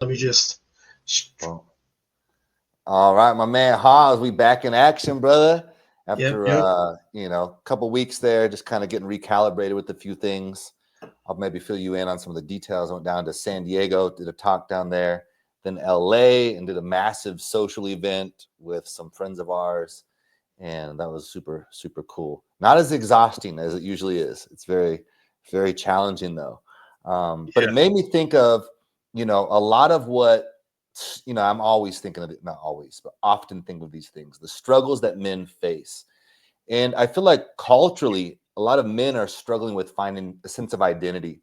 Let me just. Well, all right, my man Haas, we back in action, brother. Yep, After yep. a couple weeks there, just kind of getting recalibrated with a few things. I'll maybe fill you in on some of the details. I went down to San Diego, did a talk down there, then LA, and did a massive social event with some friends of ours, and that was super, super cool. Not as exhausting as it usually is. It's very, very challenging though. But it Yeah. made me think of, a lot of what, I'm always thinking of it, not always, but often think of these things, the struggles that men face. And I feel like culturally, a lot of men are struggling with finding a sense of identity.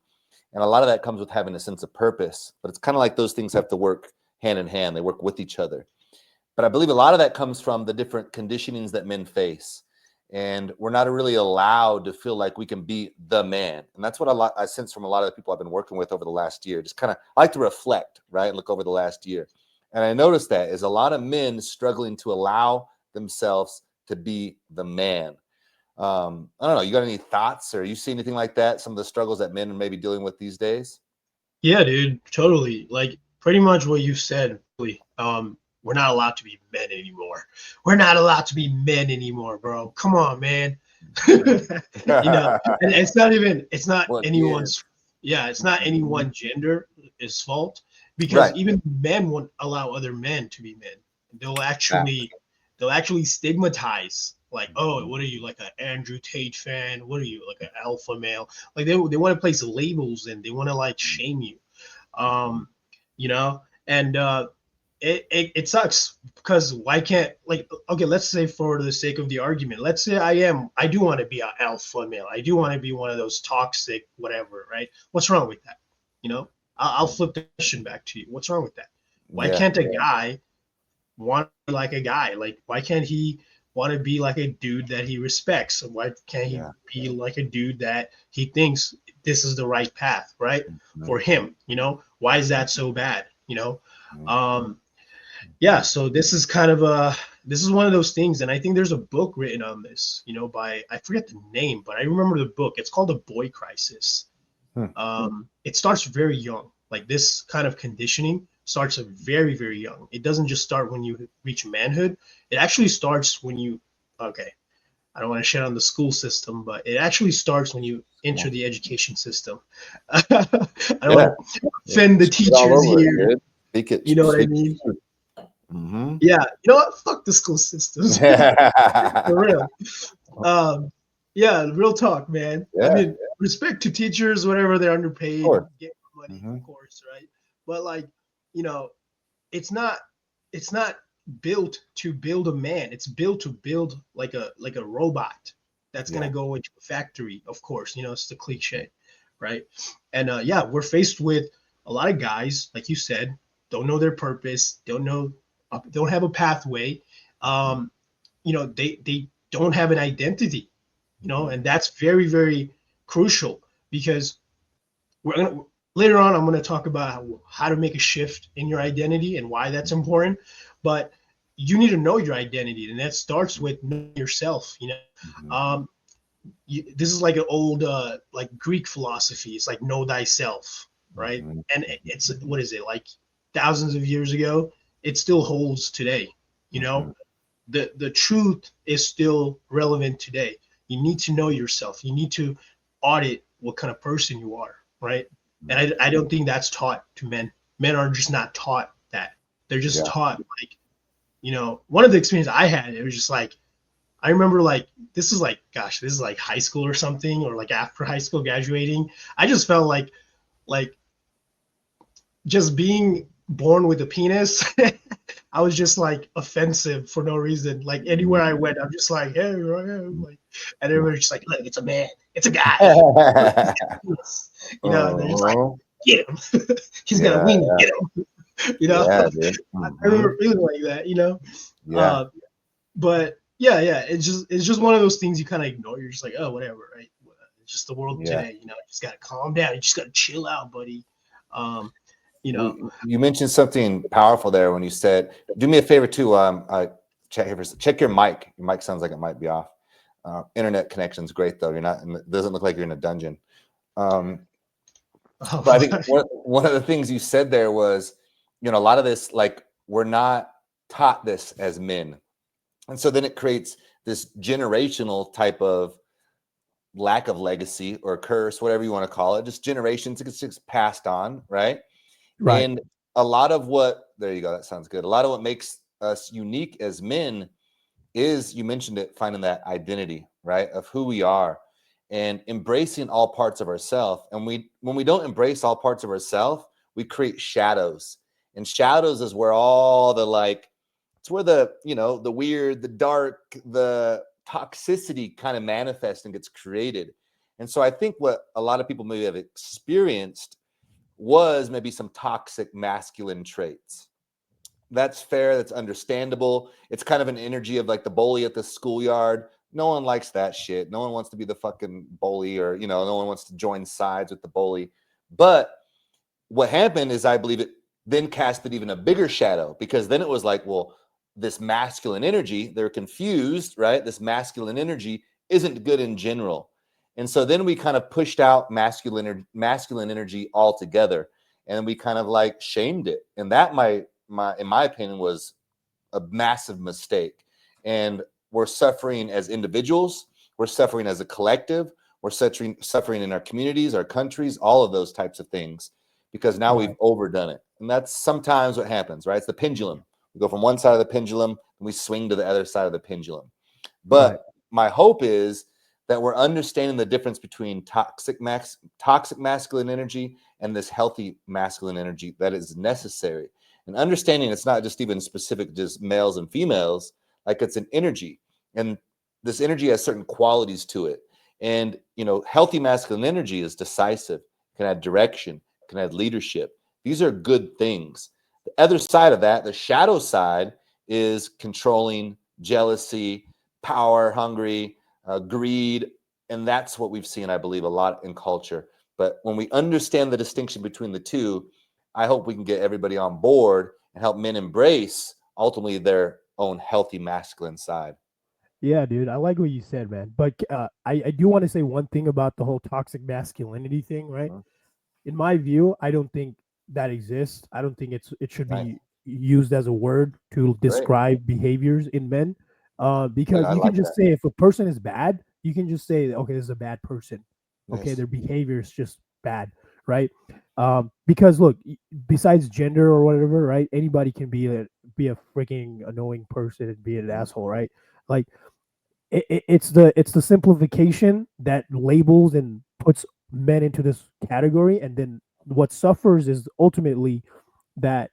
And a lot of that comes with having a sense of purpose. But it's kind of like those things have to work hand in hand, they work with each other. But I believe a lot of that comes from the different conditionings that men face. And we're not really allowed to feel like we can be the man. And that's what I sense from a lot of the people I've been working with over the last year. Just kind of like to reflect, right? Look over the last year. And I noticed that is a lot of men struggling to allow themselves to be the man. I don't know. You got any thoughts or you see anything like that? Some of the struggles that men are maybe dealing with these days? Yeah, dude. Totally. Like pretty much what you said. Really. We're not allowed to be men anymore. We're not allowed to be men anymore, bro. Come on, man. And it's not What year? anyone's, yeah, it's not any one gender is fault because Right. even men won't allow other men to be men. They'll Yeah. actually, they'll actually stigmatize like, oh, what are you, like an Andrew Tate fan? What are you, like an alpha male? Like they want to place labels and they want to like shame you. Um, you know, and it sucks because why can't, like, okay, let's say for the sake of the argument, let's say I do want to be an alpha male, I do want to be one of those toxic whatever, right? What's wrong with that? I'll flip the question back to you. What's wrong with that? Why Yeah. can't a guy want to be like a guy? Like, why can't he want to be like a dude that he respects? Why can't he Yeah. be like a dude that he thinks this is the right path, right? For Mhm. him, why is that so bad? Mhm. Um, yeah, so this is one of those things, and I think there's a book written on this, by, I forget the name, but I remember the book. It's called The Boy Crisis. Hmm. It starts very young. Like this kind of conditioning starts very, very young. It doesn't just start when you reach manhood. It actually starts when you, okay, I don't want to shit on the school system, but it actually starts when you enter the education system. I don't Yeah. want to offend the Spit all teachers over it, here. dude. Speak it. You know what I Speak mean? it. Mm-hmm. Yeah. You know what? Fuck the school systems. For real. Um, yeah, real talk, man. I Yeah, of mean, respect to teachers, whatever, they're underpaid, course. get money, Mm-hmm. of course, right? But like, you know, it's not it's not built to build a man. It's built to build like a robot that's gonna Yeah. go into a factory, of course. It's the cliche, right? And yeah, we're faced with a lot of guys, like you said, don't know their purpose, don't have a pathway. Um, they don't have an identity, Mm-hmm. and that's very, very crucial because we're gonna later on I'm going to talk about how to make a shift in your identity and why that's important. But you need to know your identity, and that starts with knowing yourself. Mm-hmm. um, this is like an old like Greek philosophy. It's like know thyself, right? Mm-hmm. And it's, what is it, like thousands of years ago? It still holds today. You Mm-hmm. know, the truth is still relevant today. You need to know yourself. You need to audit what kind of person you are, right? And I don't think that's taught to men. Men are just not taught that. They're just Yeah. taught like, one of the experiences I had, it was just like, I remember like, this is like, gosh, this is like high school or something, or like after high school graduating. I just felt like just being born with a penis. I was just like offensive for no reason. Like anywhere I went, I'm just like, hey, like, and everybody's just like, look, it's a man, it's a guy. And they're just like, Oh, get him. He's gonna yeah, win, get him. yeah, dude. I Mm-hmm. remember feeling like that. Yeah. Uh, but yeah, it's just one of those things you kind of ignore. You're just like, oh, whatever, right? It's just the world Yeah. today. You just gotta calm down. You just gotta chill out, buddy. Um, you Well, know, you mentioned something powerful there when you said, "Do me a favor too. Check your mic. Your mic sounds like it might be off. Internet connection's great though. You're not. It doesn't look like you're in a dungeon. Um, but I think one of the things you said there was a lot of this, like, we're not taught this as men. And so then it creates this generational type of lack of legacy or curse, whatever you want to call it, just generations, it's just passed on, right? Right. And a lot of what, there you go, that sounds good. A lot of what makes us unique as men is, you mentioned it, finding that identity, right, of who we are and embracing all parts of ourselves. And when we don't embrace all parts of ourselves, we create shadows. And shadows is where all the, like, it's where the, the weird, the dark, the toxicity kind of manifests and gets created. And so I think what a lot of people maybe have experienced was maybe some toxic masculine traits. That's fair. That's understandable. It's kind of an energy of like the bully at the schoolyard. No one likes that shit. No one wants to be the fucking bully, or, no one wants to join sides with the bully. But what happened is, I believe, it then casted even a bigger shadow, because then it was like, well, this masculine energy, they're confused, right? This masculine energy isn't good in general. And so then we kind of pushed out masculine energy altogether, and we kind of like shamed it. And that in my opinion, was a massive mistake. And we're suffering as individuals, we're suffering as a collective, we're suffering in our communities, our countries, all of those types of things, because now we've Right. overdone it. And that's sometimes what happens, right? It's the pendulum. We go from one side of the pendulum and we swing to the other side of the pendulum. Right. But my hope is that we're understanding the difference between toxic masculine energy and this healthy masculine energy that is necessary. And understanding it's not just even specific just males and females, like, it's an energy. And this energy has certain qualities to it. And, healthy masculine energy is decisive, can add direction, can add leadership. These are good things. The other side of that, the shadow side, is controlling, jealousy, power hungry, greed. And that's what we've seen, I believe, a lot in culture. But when we understand the distinction between the two, I hope we can get everybody on board and help men embrace ultimately their own healthy masculine side. Yeah, dude. I like what you said, man. But I do want to say one thing about the whole toxic masculinity thing, right? Mhm. In my view, I don't think that exists. I don't think it should Nice. be used as a word to Great. describe behaviors in men. Good. Because I you can like just that. say if a person is bad, you can just say, okay, this is a bad person. Okay, Nice. their behavior is just bad, right? Because look, besides gender or whatever, right? Anybody can be a freaking annoying person and be an Mhm. asshole, right? Like it's the simplification that labels and puts men into this category, and then what suffers is ultimately that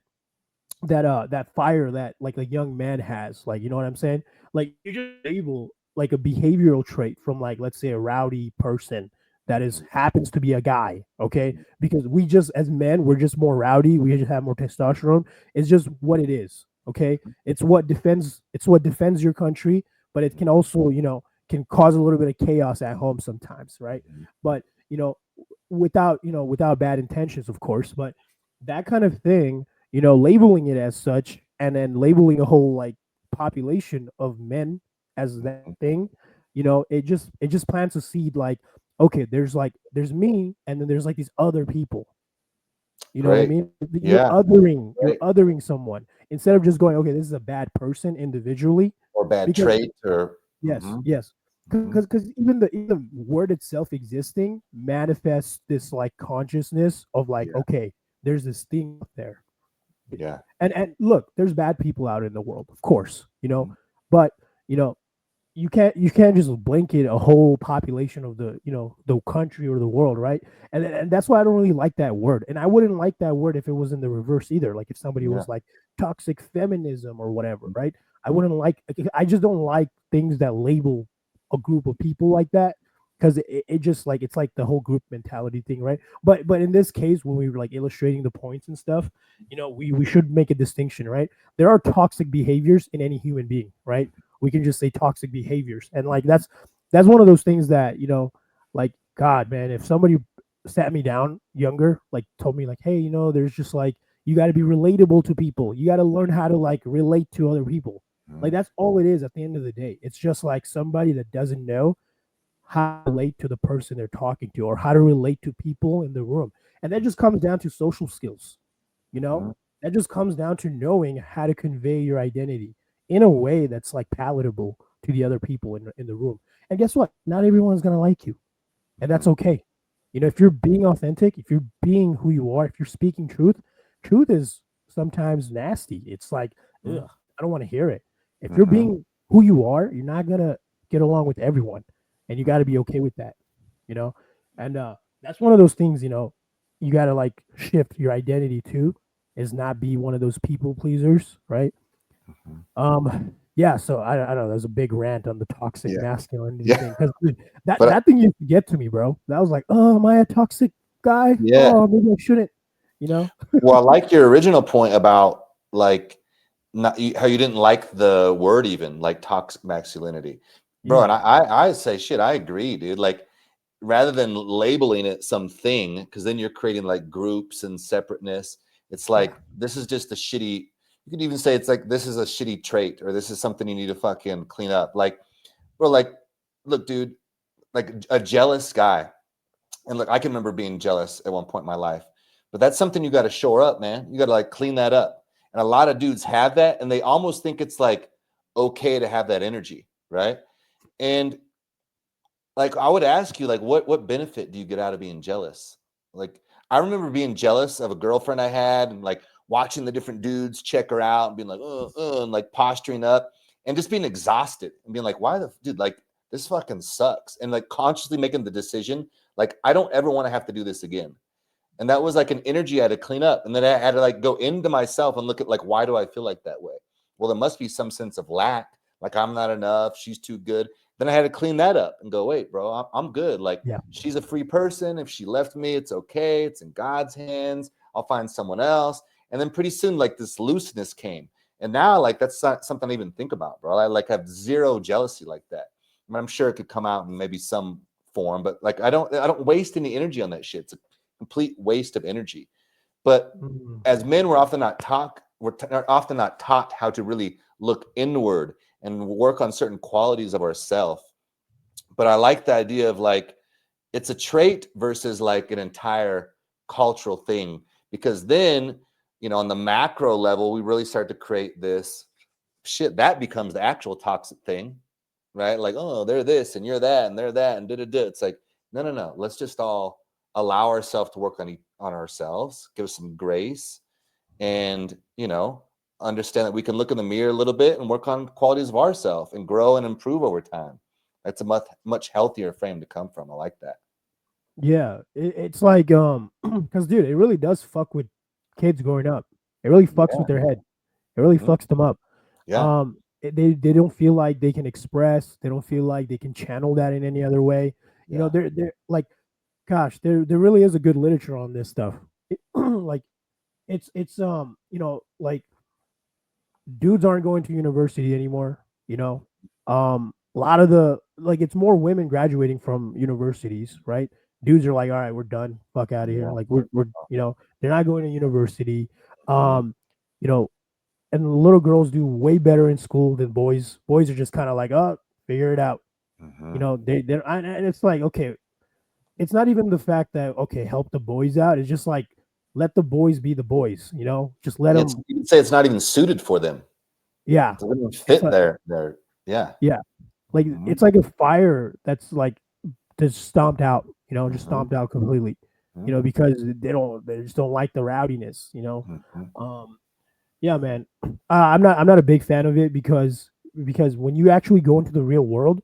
that fire that like a young man has, like, you know what I'm saying? Like you just label like a behavioral trait from, like, let's say a rowdy person that is happens to be a guy, okay? Because we just, as men, we're just more rowdy, we just have more testosterone. It's just what it is, okay? It's what defends your country, but it can also, can cause a little bit of chaos at home sometimes, right? But without bad intentions, of course. But that kind of thing, labeling it as such, and then labeling a whole like population of men as that thing, it just plants a seed, like, okay, there's me, and then there's like these other people. You know what I Great. mean? You're Yeah. othering, you're Great. othering someone instead of just going, okay, this is a bad person individually, Or bad because trait, or yes, mhm, yes, mhm. because even the word itself existing manifests this like consciousness of like, Yeah. okay, there's this thing out there. Yeah. And look, there's bad people out in the world, of course, Mhm. but you know you can't just blanket a whole population of the country or the world, right? And that's why I don't really like that word, and I wouldn't like that word if it was in the reverse either, like if somebody Yeah. was like toxic feminism or whatever, right? I just don't like things that label a group of people like that, because it just like, it's like the whole group mentality thing, right? But in this case, when we were like illustrating the points and stuff, we should make a distinction, right? There are toxic behaviors in any human being, right? We can just say toxic behaviors, and like that's one of those things that, like, god, man, if somebody sat me down younger, like told me like, hey, there's just like, you got to be relatable to people, you got to learn how to like relate to other people. Like Mhm. that's all it is at the end of the day. It's just like somebody that doesn't know how to relate to the person they're talking to, or how to relate to people in the room. And that just comes down to social skills, you know Mhm. That just comes down to knowing how to convey your identity in a way that's like palatable to the other people in the room. And guess what? Not everyone's gonna like you, and that's Mhm. okay. You know, if you're being authentic, if you're being who you are, if you're speaking truth, truth is sometimes nasty. It's like, ugh, I don't want to hear it. If you're Mhm. being who you are, you're not gonna get along with everyone, and you got to be okay with that. You know, and that's one of those things. You know, you got to like shift your identity to is not be one of those people pleasers, right? Mhm. Yeah. So I don't know. There's a big rant on the toxic Yeah. masculinity Yeah. thing because that But that thing used to get to me, bro. That was like, oh, am I a toxic guy? yeah. Oh, maybe I shouldn't. You know? Well, I like your original point about like how you didn't like the word even like toxic masculinity, bro. And Yeah. I say shit. I agree, dude. Like rather than labeling it something, because then you're creating like groups and separateness. It's Yeah. like this is just a shitty. You could even say it's like this is a shitty trait, or this is something you need to fucking clean up. Like, bro, like, look, dude, like a jealous guy. And look, I can remember being jealous at one point in my life, but that's something you got to shore up, man. You got to like clean that up. And a lot of dudes have that, and they almost think it's like okay to have that energy, right? And like I would ask you, like, what benefit do you get out of being jealous? Like, I remember being jealous of a girlfriend I had, and like watching the different dudes check her out, and being like, and like posturing up, and just being exhausted, and being like, why the dude, like this fucking sucks, and like consciously making the decision, like I don't ever want to have to do this again. And that was like an energy I had to clean up. And then I had to like go into myself and look at like, why do I feel like that way? Well, there must be some sense of lack. Like I'm not enough. She's too good. Then I had to clean that up and go, wait, bro, I'm good. Like Yeah. she's a free person. If she left me, it's okay. It's in God's hands. I'll find someone else. And then pretty soon, like this looseness came. And now, like that's not something I even think about, bro. I like have zero jealousy like that. I mean, I'm sure it could come out in maybe some form, but like I don't waste any energy on that shit. It's a complete waste of energy. But Mm. as men, we're often not taught how to really look inward and work on certain qualities of ourself. But I like the idea of like it's a trait versus like an entire cultural thing, because then on the macro level we really start to create this shit that becomes the actual toxic thing, right? Like, oh, they're this and you're that and they're that and da da da. It's like, no, no, no. Let's just all allow ourselves to work on ourselves, give us some grace, and understand that we can look in the mirror a little bit and work on qualities of ourselves and grow and improve over time. That's a much healthier frame to come from. I like that. Yeah. It's like because dude, it really does fuck with kids growing up. It really fucks with Yeah. their head. It really Mhm. fucks them up. Yeah. They don't feel like they can express. They don't feel like they can channel that in any other way. You know, Yeah. they're like, gosh, there really is a good literature on this stuff. Like it's like dudes aren't going to university anymore. You know, a lot of the like it's more women graduating from universities, right? Dudes are like, all right, we're done, fuck out of here. Yeah. Like we're they're not going to university. Mhm. Um, you know, and little girls do way better in school than boys. Boys are just kind of like, oh, figure it out. You Mhm. know, they're and it's like, okay, it's not even the fact that okay, help the boys out. It's just like let the boys be the boys. You know, just let It's them. you can say it's not even suited for them. Yeah, It doesn't even it's fit like their yeah. yeah, like Mhm. it's like a fire that's like just stomped out. You know, just Mhm. stomped out completely. You Mhm. know, because they just don't like the rowdiness. You know, Mhm. um, yeah, man. I'm not a big fan of it because when you actually go into the real world,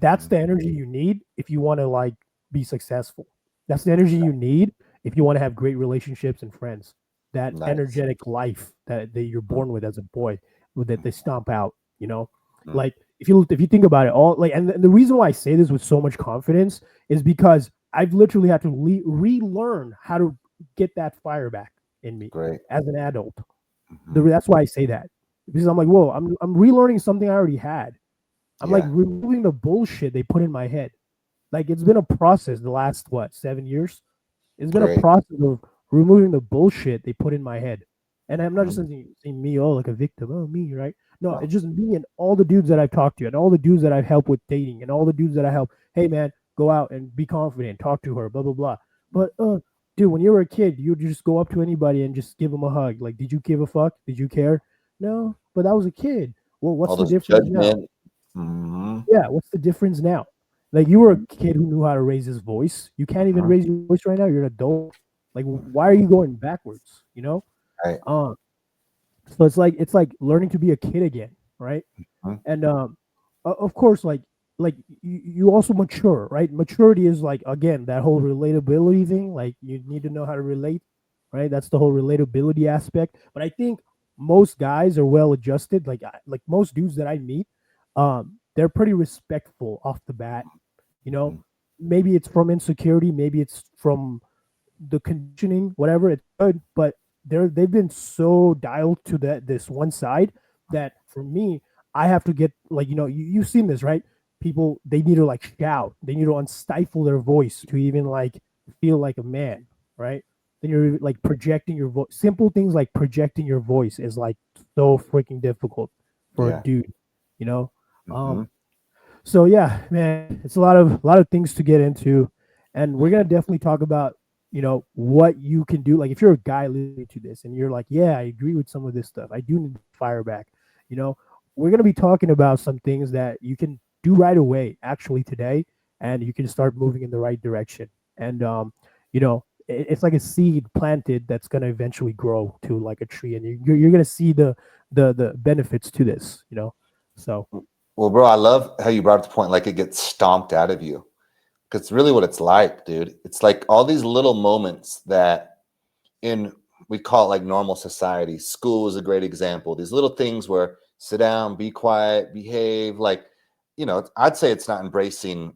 that's Mhm. the energy you need if you want to like be successful. That's the energy you need if you want to have great relationships and friends. That Nice. energetic life that you're Mhm. born with as a boy, that they stomp out. You know, Mhm. like if you think about it, all like, and the reason why I say this with so much confidence is because I've literally had to relearn how to get that fire back in me Great. as an adult. Mhm. That's why I say that because I'm like, whoa, I'm relearning something I already had. I'm like Yeah. removing the bullshit they put in my head. Like it's been a process the last what 7 years. It's been a Great. process of removing the bullshit they put in my head. And I'm not just Mhm. saying me, oh, like a victim, oh me, right? No, Oh, it's just me and all the dudes that I've talked to, and all the dudes that I've helped with dating, and all the dudes that I help. Hey man, go out and be confident, talk to her, blah blah blah. But dude, when you were a kid, you'd just go up to anybody and just give them a hug. Like, did you give a fuck? Did you care? No, but that was a kid. Well, what's All the those difference now? judgment. Hmm. Yeah, what's the difference now? Like, you were a kid who knew how to raise his voice. You can't even raise your voice right now. You're an adult. Like, why are you going backwards? You know? Right. Um, so it's like learning to be a kid again, right? Mhm. And of course, like you also mature, right? Maturity is like, again, that whole relatability thing. Like, you need to know how to relate, right? That's the whole relatability aspect. But I think most guys are well adjusted. Like most dudes that I meet, they're pretty respectful off the bat. You know, maybe it's from insecurity, maybe it's from the conditioning, whatever. It's good, but they've been so dialed to this one side that for me, I have to get, like, you've seen this, right? People, they need to like shout, they need to unstifle their voice to even like feel like a man, right? Then you're like projecting your voice. Simple things like projecting your voice is like so freaking difficult for a Yeah. dude, you know. Hmm. Um, so yeah, man, it's a lot of things to get into, and we're gonna definitely talk about what you can do. Like, if you're a guy listening to this and you're like, yeah, I agree with some of this stuff. I do need to fire back. You know, we're gonna be talking about some things that you can do right away, actually today, and you can start moving in the right direction. And it's like a seed planted that's gonna eventually grow to like a tree, and you're gonna see the benefits to this. So. Well, bro, I love how you brought up the point, like it gets stomped out of you. Because it's really what it's like, dude. It's like all these little moments that in we call it like normal society. School is a great example. These little things where sit down, be quiet, behave. Like, I'd say it's not embracing,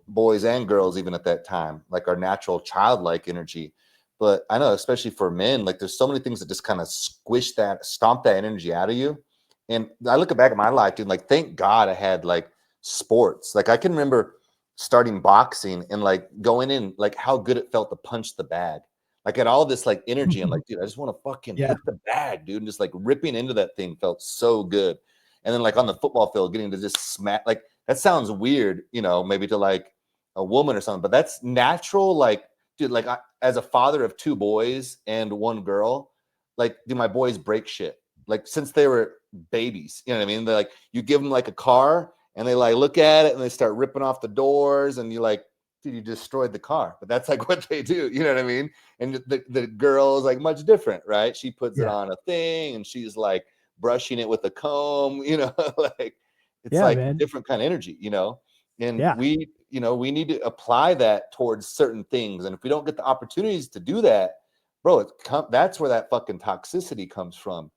boys and girls even at that time, like our natural childlike energy. But I know, especially for men, like there's so many things that just kind of stomp that energy out of you. And I look back at my life, dude, like thank God I had like sports. Like I can remember starting boxing and like going in, like how good it felt to punch the bag. Like at all this like energy, I'm like, dude, I just want to fucking Yeah. hit the bag, dude. And just like ripping into that thing felt so good. And then like on the football field, getting to just smack, like that sounds weird, maybe to like a woman or something, but that's natural. Like, dude, like as a father of two boys and one girl, like, do my boys break shit? Like since they were babies, you know what I mean? They're like, you give them like a car and they like look at it and they start ripping off the doors and you like, dude, you destroyed the car. But that's like what they do, you know what I mean? And the girl is like much different, right? She puts it Yeah. on a thing and she's like brushing it with a comb, like it's Yeah, like man. different kind of energy, and Yeah. we need to apply that towards certain things. And if we don't get the opportunities to do that, bro, that's where that fucking toxicity comes from.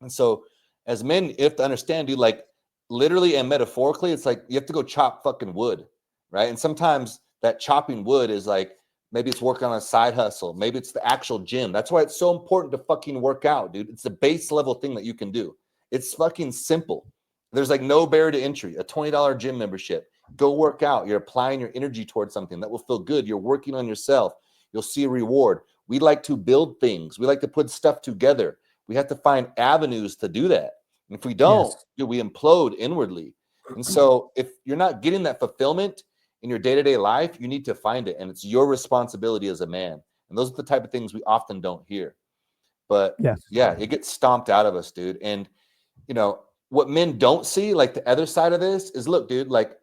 And so as men, you have to understand, dude, like literally and metaphorically, it's like you have to go chop fucking wood, right? And sometimes that chopping wood is like, maybe it's working on a side hustle. Maybe it's the actual gym. That's why it's so important to fucking work out, dude. It's the base level thing that you can do. It's fucking simple. There's like no barrier to entry, a $20 gym membership. Go work out. You're applying your energy towards something that will feel good. You're working on yourself. You'll see a reward. We like to build things. We like to put stuff together. We have to find avenues to do that. And if we don't, Yes. dude, we implode inwardly. And so if you're not getting that fulfillment in your day-to-day life, you need to find it. And it's your responsibility as a man. And those are the type of things we often don't hear. But Yes. yeah, it gets stomped out of us, dude. And what men don't see, like the other side of this is, look, dude, like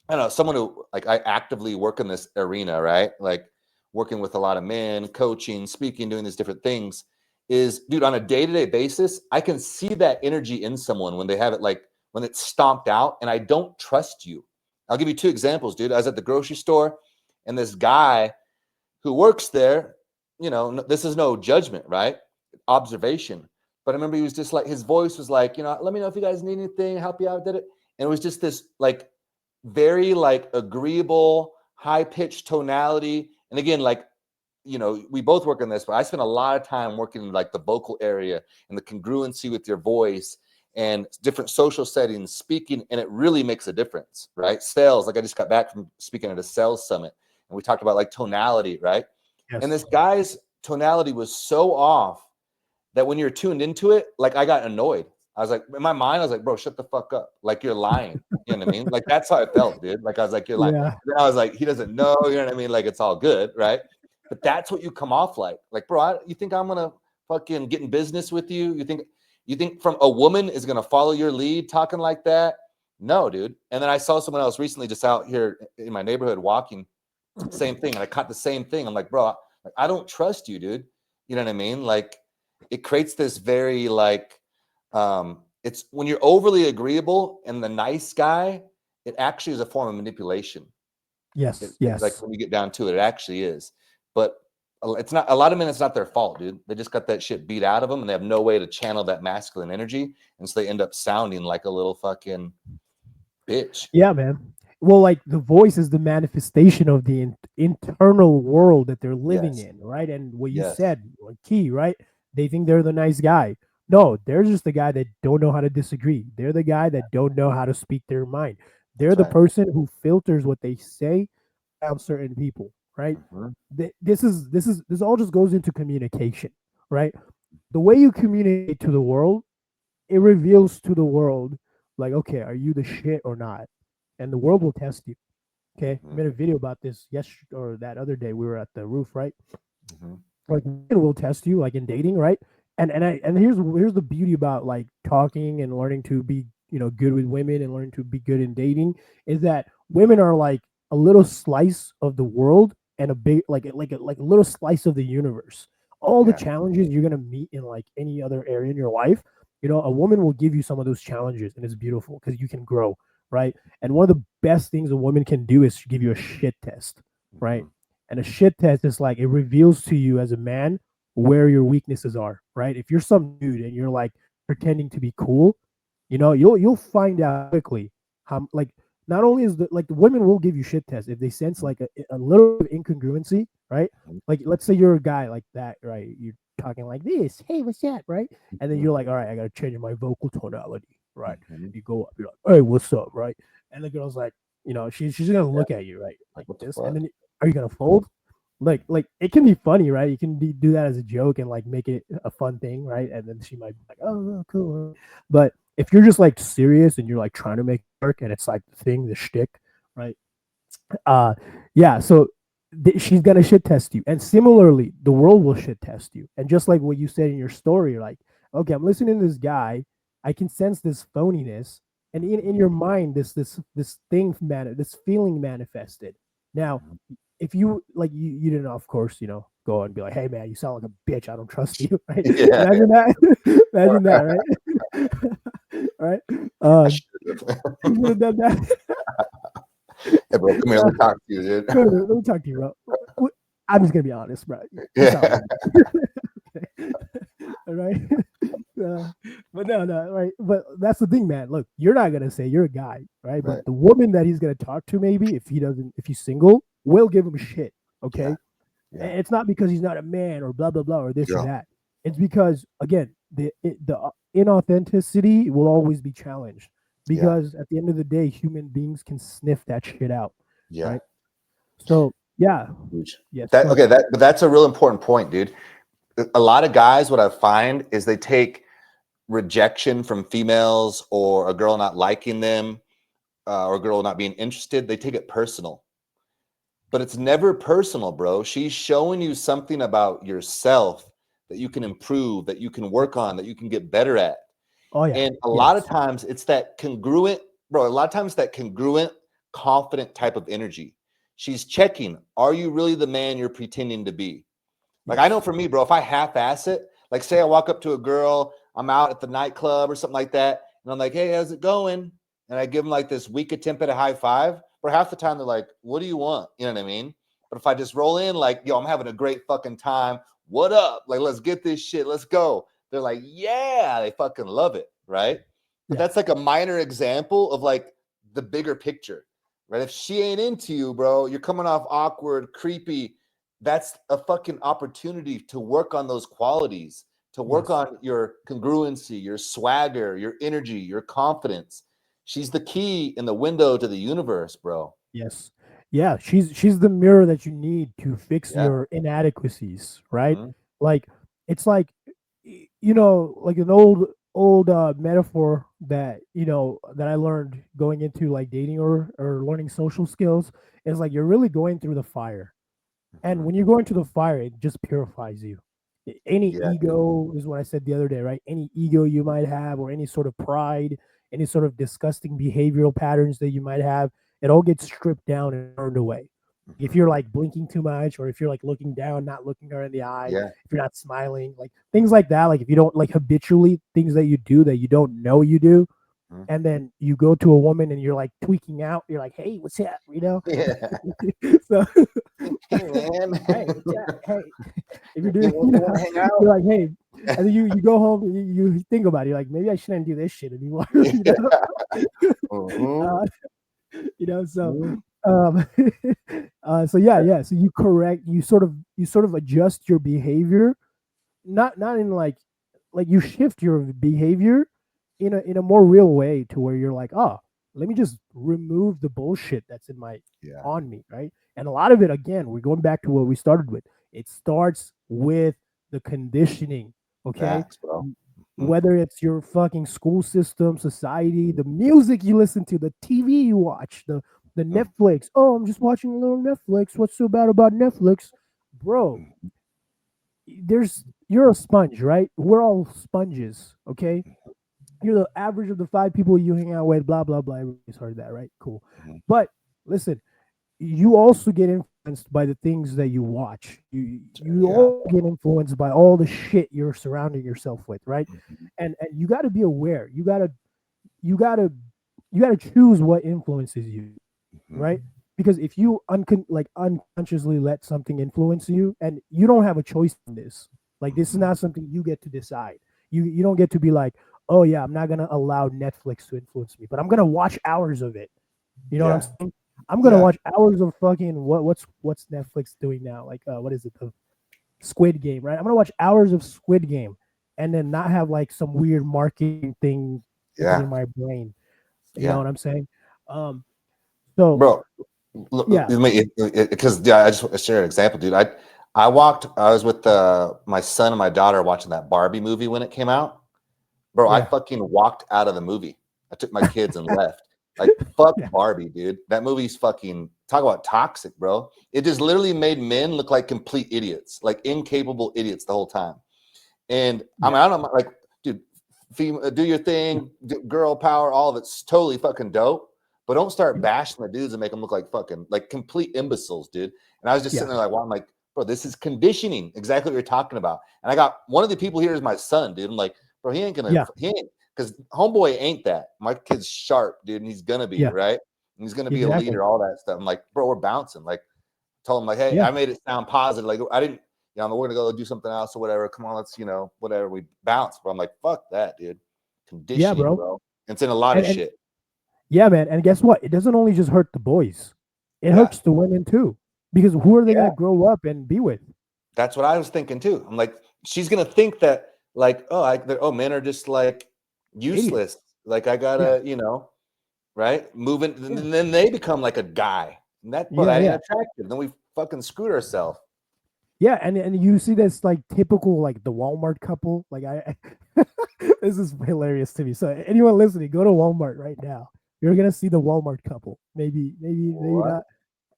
I don't know, someone who like I actively work in this arena, right? Like working with a lot of men, coaching, speaking, doing these different things is, dude, on a day-to-day basis, I can see that energy in someone when they have it, like when it's stomped out, and I don't trust you. I'll give you two examples, dude. I was at the grocery store and this guy who works there, this is no judgment, right? Observation. But I remember he was just like, his voice was like, let me know if you guys need anything, help you out, did it. And it was just this like very like agreeable, high-pitched tonality. And again, like, we both work on this, but I spend a lot of time working in like the vocal area and the congruency with your voice and different social settings, speaking, and it really makes a difference, right? Sales, like I just got back from speaking at a sales summit, and we talked about like tonality, right? And Yes. this guy's tonality was so off that when you're tuned into it, like I got annoyed. I was like, in my mind, I was like, bro, shut the fuck up. Like you're lying. You know what I mean? Like that's how I felt, dude. Like I was like, you're lying. Yeah. And then I was like, he doesn't know, you know what I mean? Like it's all good, right? but that's what you come off like, bro, you think I'm gonna fucking get in business with you? You think from a woman is gonna follow your lead talking like that? No, dude. And then I saw someone else recently just out here in my neighborhood walking, same thing, and I caught the same thing. I'm like, bro, like, I don't trust you, dude. You know what I mean? Like, it creates this very like, it's when you're overly agreeable and the nice guy, it actually is a form of manipulation. Yes, It's like yes. when you get down to it, it actually is. But it's not, a lot of men, it's not their fault, dude. They just got that shit beat out of them and they have no way to channel that masculine energy. And so they end up sounding like a little fucking bitch. Yeah, man. Well, like the voice is the manifestation of the internal world that they're living Yes. in, right? And what you Yes. said, like, key, right? They think they're the nice guy. No, they're just the guy that don't know how to disagree. They're the guy that don't know how to speak their mind. They're That's the right. person who filters what they say around certain people, right? Mhm. This all just goes into communication, right? The way you communicate to the world, it reveals to the world, like, okay, are you the shit or not? And the world will test you. Okay, I Mhm. made a video about this yesterday or that other day. We were at the roof, right? Mhm. Like, it will test you, like in dating, right? And here's the beauty about like talking and learning to be, good with women and learning to be good in dating, is that women are like a little slice of the world and a big like a little slice of the universe. All the Yeah. challenges you're gonna meet in like any other area in your life, a woman will give you some of those challenges, and it's beautiful because you can grow, right? And one of the best things a woman can do is give you a shit test, right? Mhm. And a shit test is like, it reveals to you as a man where your weaknesses are, right? If you're some dude and you're like pretending to be cool, you'll find out quickly how, like, not only is the women will give you shit tests if they sense like a little bit of incongruency, right? Mhm. Like, let's say you're a guy like that, right? You're talking like this, hey, what's that, right? And then Mhm. you're like, all right, I gotta change my vocal tonality, right? Mhm. You go up, you're like, hey, what's up, right? And the girl's like, she's gonna Yeah. look at you, right, like What the this, and fuck? then are you gonna fold? Like it can be funny, right? You can do that as a joke and like make it a fun thing, right? And then she might be like, oh, cool. But if you're just like serious and you're like trying to make it work and it's like the thing, the shtick, right? Uh, yeah. So she's gonna shit test you, and similarly, the world will shit test you. And just like what you said in your story, you're like, okay, I'm listening to this guy. I can sense this phoniness, and in your mind, this thing this feeling manifested. Now, Mhm. if you like, you didn't, of course, go and be like, hey man, you sound like a bitch, I don't trust you, right? Yeah. Imagine that. Imagine that, right? Right. I um should you have. should have done that. Hey, bro, come here. Let me talk to you, dude. Wait a minute, let me talk to you, bro. I'm just gonna be honest, bro. You sound Yeah. like okay. All right. Uh, but no, right. But that's the thing, man. Look, you're not gonna say you're a guy, right? Right. But the woman that he's gonna talk to, maybe if he's single, will give him shit. Yeah. Okay. Yeah. And it's not because he's not a man or blah blah blah or this or Yeah. that. It's because, again, the inauthenticity will always be challenged, Yeah. because at the end of the day, human beings can sniff that shit out, Yeah. right? So yeah, Huge. yes, That go okay, ahead. but that's a real important point, dude. A lot of guys, what I find is they take rejection from females or a girl not liking them or a girl not being interested, they take it personal. But it's never personal, bro. She's showing you something about yourself that you can improve, that you can work on, that you can get better at. Oh yeah, And a lot of yes, times it's that congruent, bro. A lot of times that congruent, confident type of energy. She's checking, are you really the man you're pretending to be? Like, I know yes, for me, bro, if I half ass it, like say I walk up to a girl, I'm out at the nightclub or something like that, and I'm like, hey, how's it going? And I give them like this weak attempt at a high five. For half the time, they're like, what do you want? You know what I mean? But if I just roll in like, yo, I'm having a great fucking time. What up? Like, let's get this shit. Let's go. They're like, yeah, they fucking love it. Right. But yeah, that's like a minor example of like the bigger picture. Right. If she ain't into you, bro, you're coming off awkward, creepy. That's a fucking opportunity to work on those qualities, to work yes. on your congruency, your swagger, your energy, your confidence. She's the key in the window to the universe, bro. Yes. Yeah, she's the mirror that you need to fix Yeah. your inadequacies, right? Mhm. Like, it's like, like an old metaphor that, that I learned going into like dating or learning social skills, is like, you're really going through the fire, And Mhm. when you go into the fire, it just purifies you. Any Yeah, dude. ego is what I said the other day, right? Any ego you might have, or any sort of pride, any sort of disgusting behavioral patterns that you might have, it all gets stripped down and burned away. If Mhm. you're like blinking too much, or if you're like looking down, not looking her in the eye, Yeah. if you're not smiling, like things like that, like if you don't like habitually things that you do that you don't know you do, Mhm. and then you go to a woman and you're like tweaking out, you're like, hey, what's up? Yeah. So Hey, man. hey, what's up? Hey, if you're You doing, want, you want to hang out? you're like, hey, and then you go home, you think about it, you're like, maybe I shouldn't do this shit anymore, Yeah. Mhm. uh, so, Mhm. um, so yeah, so you correct, you sort of adjust your behavior, not in like you shift your behavior in a more real way to where you're like, oh, let me just remove the bullshit that's in my Yeah. on me, right? And a lot of it, again, we're going back to what we started with. It starts with the conditioning, okay? Facts, bro. Mhm. Whether it's your fucking school system, society, the music you listen to, the TV you watch, the Mhm. Netflix. Oh, I'm just watching a little Netflix. What's so bad about Netflix? Bro, you're a sponge, right? We're all sponges, okay? You're the average of the five people you hang out with, blah blah blah. Everybody's heard that, right? Cool. Mhm. But listen, you also get influenced by the things that you watch. You Yeah. all get influenced by all the shit you're surrounding yourself with, right? Mhm. And you got to be aware. You gotta you gotta choose what influences you, right? Mhm. Because if you like unconsciously let something influence you, and you don't have a choice in this, like this is Mhm. not something you get to decide. You don't get to be like, oh yeah, I'm not gonna allow Netflix to influence me, but I'm gonna watch hours of it. You know what I'm Yeah. saying? I'm gonna Yeah. watch hours of fucking what's Netflix doing now? Like what is it? The Squid Game, right? I'm gonna watch hours of Squid Game and then not have like some weird marketing thing Yeah. in my brain. You know Yeah. what I'm saying? Um, so Bro, look, yeah, because yeah, I just want to share an example, dude. I was with my son and my daughter watching that Barbie movie when it came out. Bro, I yeah, fucking walked out of the movie. I took my kids and left. Like, fuck yeah, Barbie, dude. That movie's fucking talk about toxic, bro. It just literally made men look like complete idiots, like incapable idiots the whole time. And I yeah, mean, I don't know, like, dude, do your yeah, thing, girl power, all of it's totally fucking dope. But don't start yeah, bashing the dudes and make them look like fucking like complete imbeciles, dude. And I was just yeah, sitting there like, well, I'm like, bro, this is conditioning, exactly what you're talking about. And I got one of the people here is my son, dude. I'm like, bro, yeah, he ain't, because homeboy ain't that. My kid's sharp, dude, and he's gonna be yeah, right. And he's gonna be a exactly. leader, all that stuff. I'm like, bro, we're bouncing. Like, told him like, hey, Yeah, I made it sound positive. Like, I didn't, we're gonna go do something else or whatever. Come on, let's, whatever. We bounce. But I'm like, fuck that, dude. yeah, Conditioning, bro. bro. It's in a lot of And shit. yeah, man. And guess what? It doesn't only just hurt the boys; it Yeah. hurts the women too. Because who are they Yeah. gonna grow up and be with? That's what I was thinking too. I'm like, she's gonna think that like, men are just like Idiots. useless. Like I Yeah, gotta, right? Moving, yeah, and then they become like a guy. And yeah, that ain't yeah. attractive. Then we fucking screwed ourselves. Yeah, and you see this like typical like the Walmart couple. Like this is hilarious to me. So anyone listening, go to Walmart right now. You're gonna see the Walmart couple. Maybe What? not.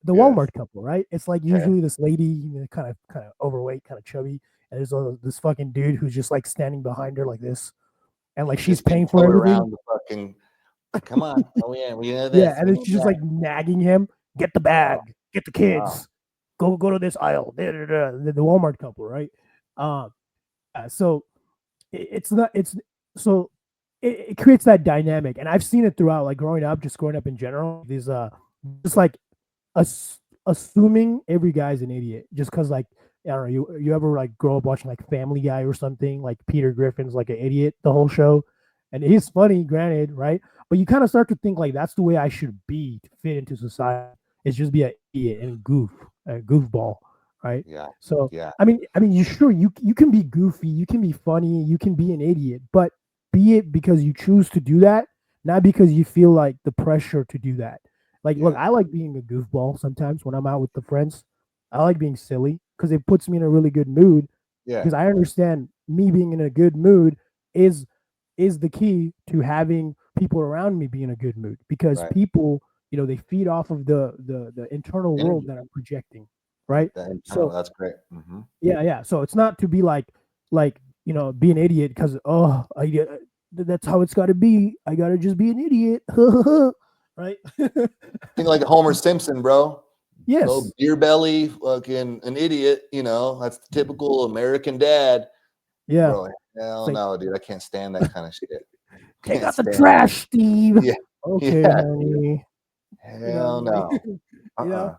The Yeah. Walmart couple, right? It's like Okay. usually this lady, kind of overweight, kind of chubby, and there's this fucking dude who's just like standing behind her like this, and like she's Just being paying for told everything. around the fucking. Come on. Oh yeah, we know Yeah, this. and We then know she's just that. like nagging him, get the Oh, bag, get the oh, kids, go to this aisle. Da, da, da. The Walmart couple, right? Um, so it's not it's so it creates that dynamic, and I've seen it throughout, like growing up in general. These just like ass- assuming every guy's an idiot just because like I don't know, you ever like grow up watching like Family Guy or something, like Peter Griffin's like an idiot the whole show, and he's funny, granted, right? But you kind of start to think like that's the way I should be to fit into society. Is just be an idiot and a goofball, right? yeah, So yeah, you can be goofy, you can be funny, you can be an idiot, but be it because you choose to do that, not because you feel like the pressure to do that. Like, look, yeah, I like being a goofball sometimes when I'm out with the friends. I like being silly because it puts me in a really good mood. yeah. Because I understand me being in a good mood is is the key to having people around me be in a good mood. Because Right. people, they feed off of the internal world Energy. that I'm projecting. right? Oh, So that's great. Mm-hmm. yeah. So it's not to be like be an idiot because that's how it's got to be. I gotta just be an idiot, right? Think like Homer Simpson, bro. Oh, Yes, beer belly, fucking an idiot. That's the typical American dad, yeah. bro. It's Hell like no, dude. I can't stand that kind of shit. take Can't out the stand it. trash, Steve. Yeah, Okay, yeah. honey. Hell Like no. you know.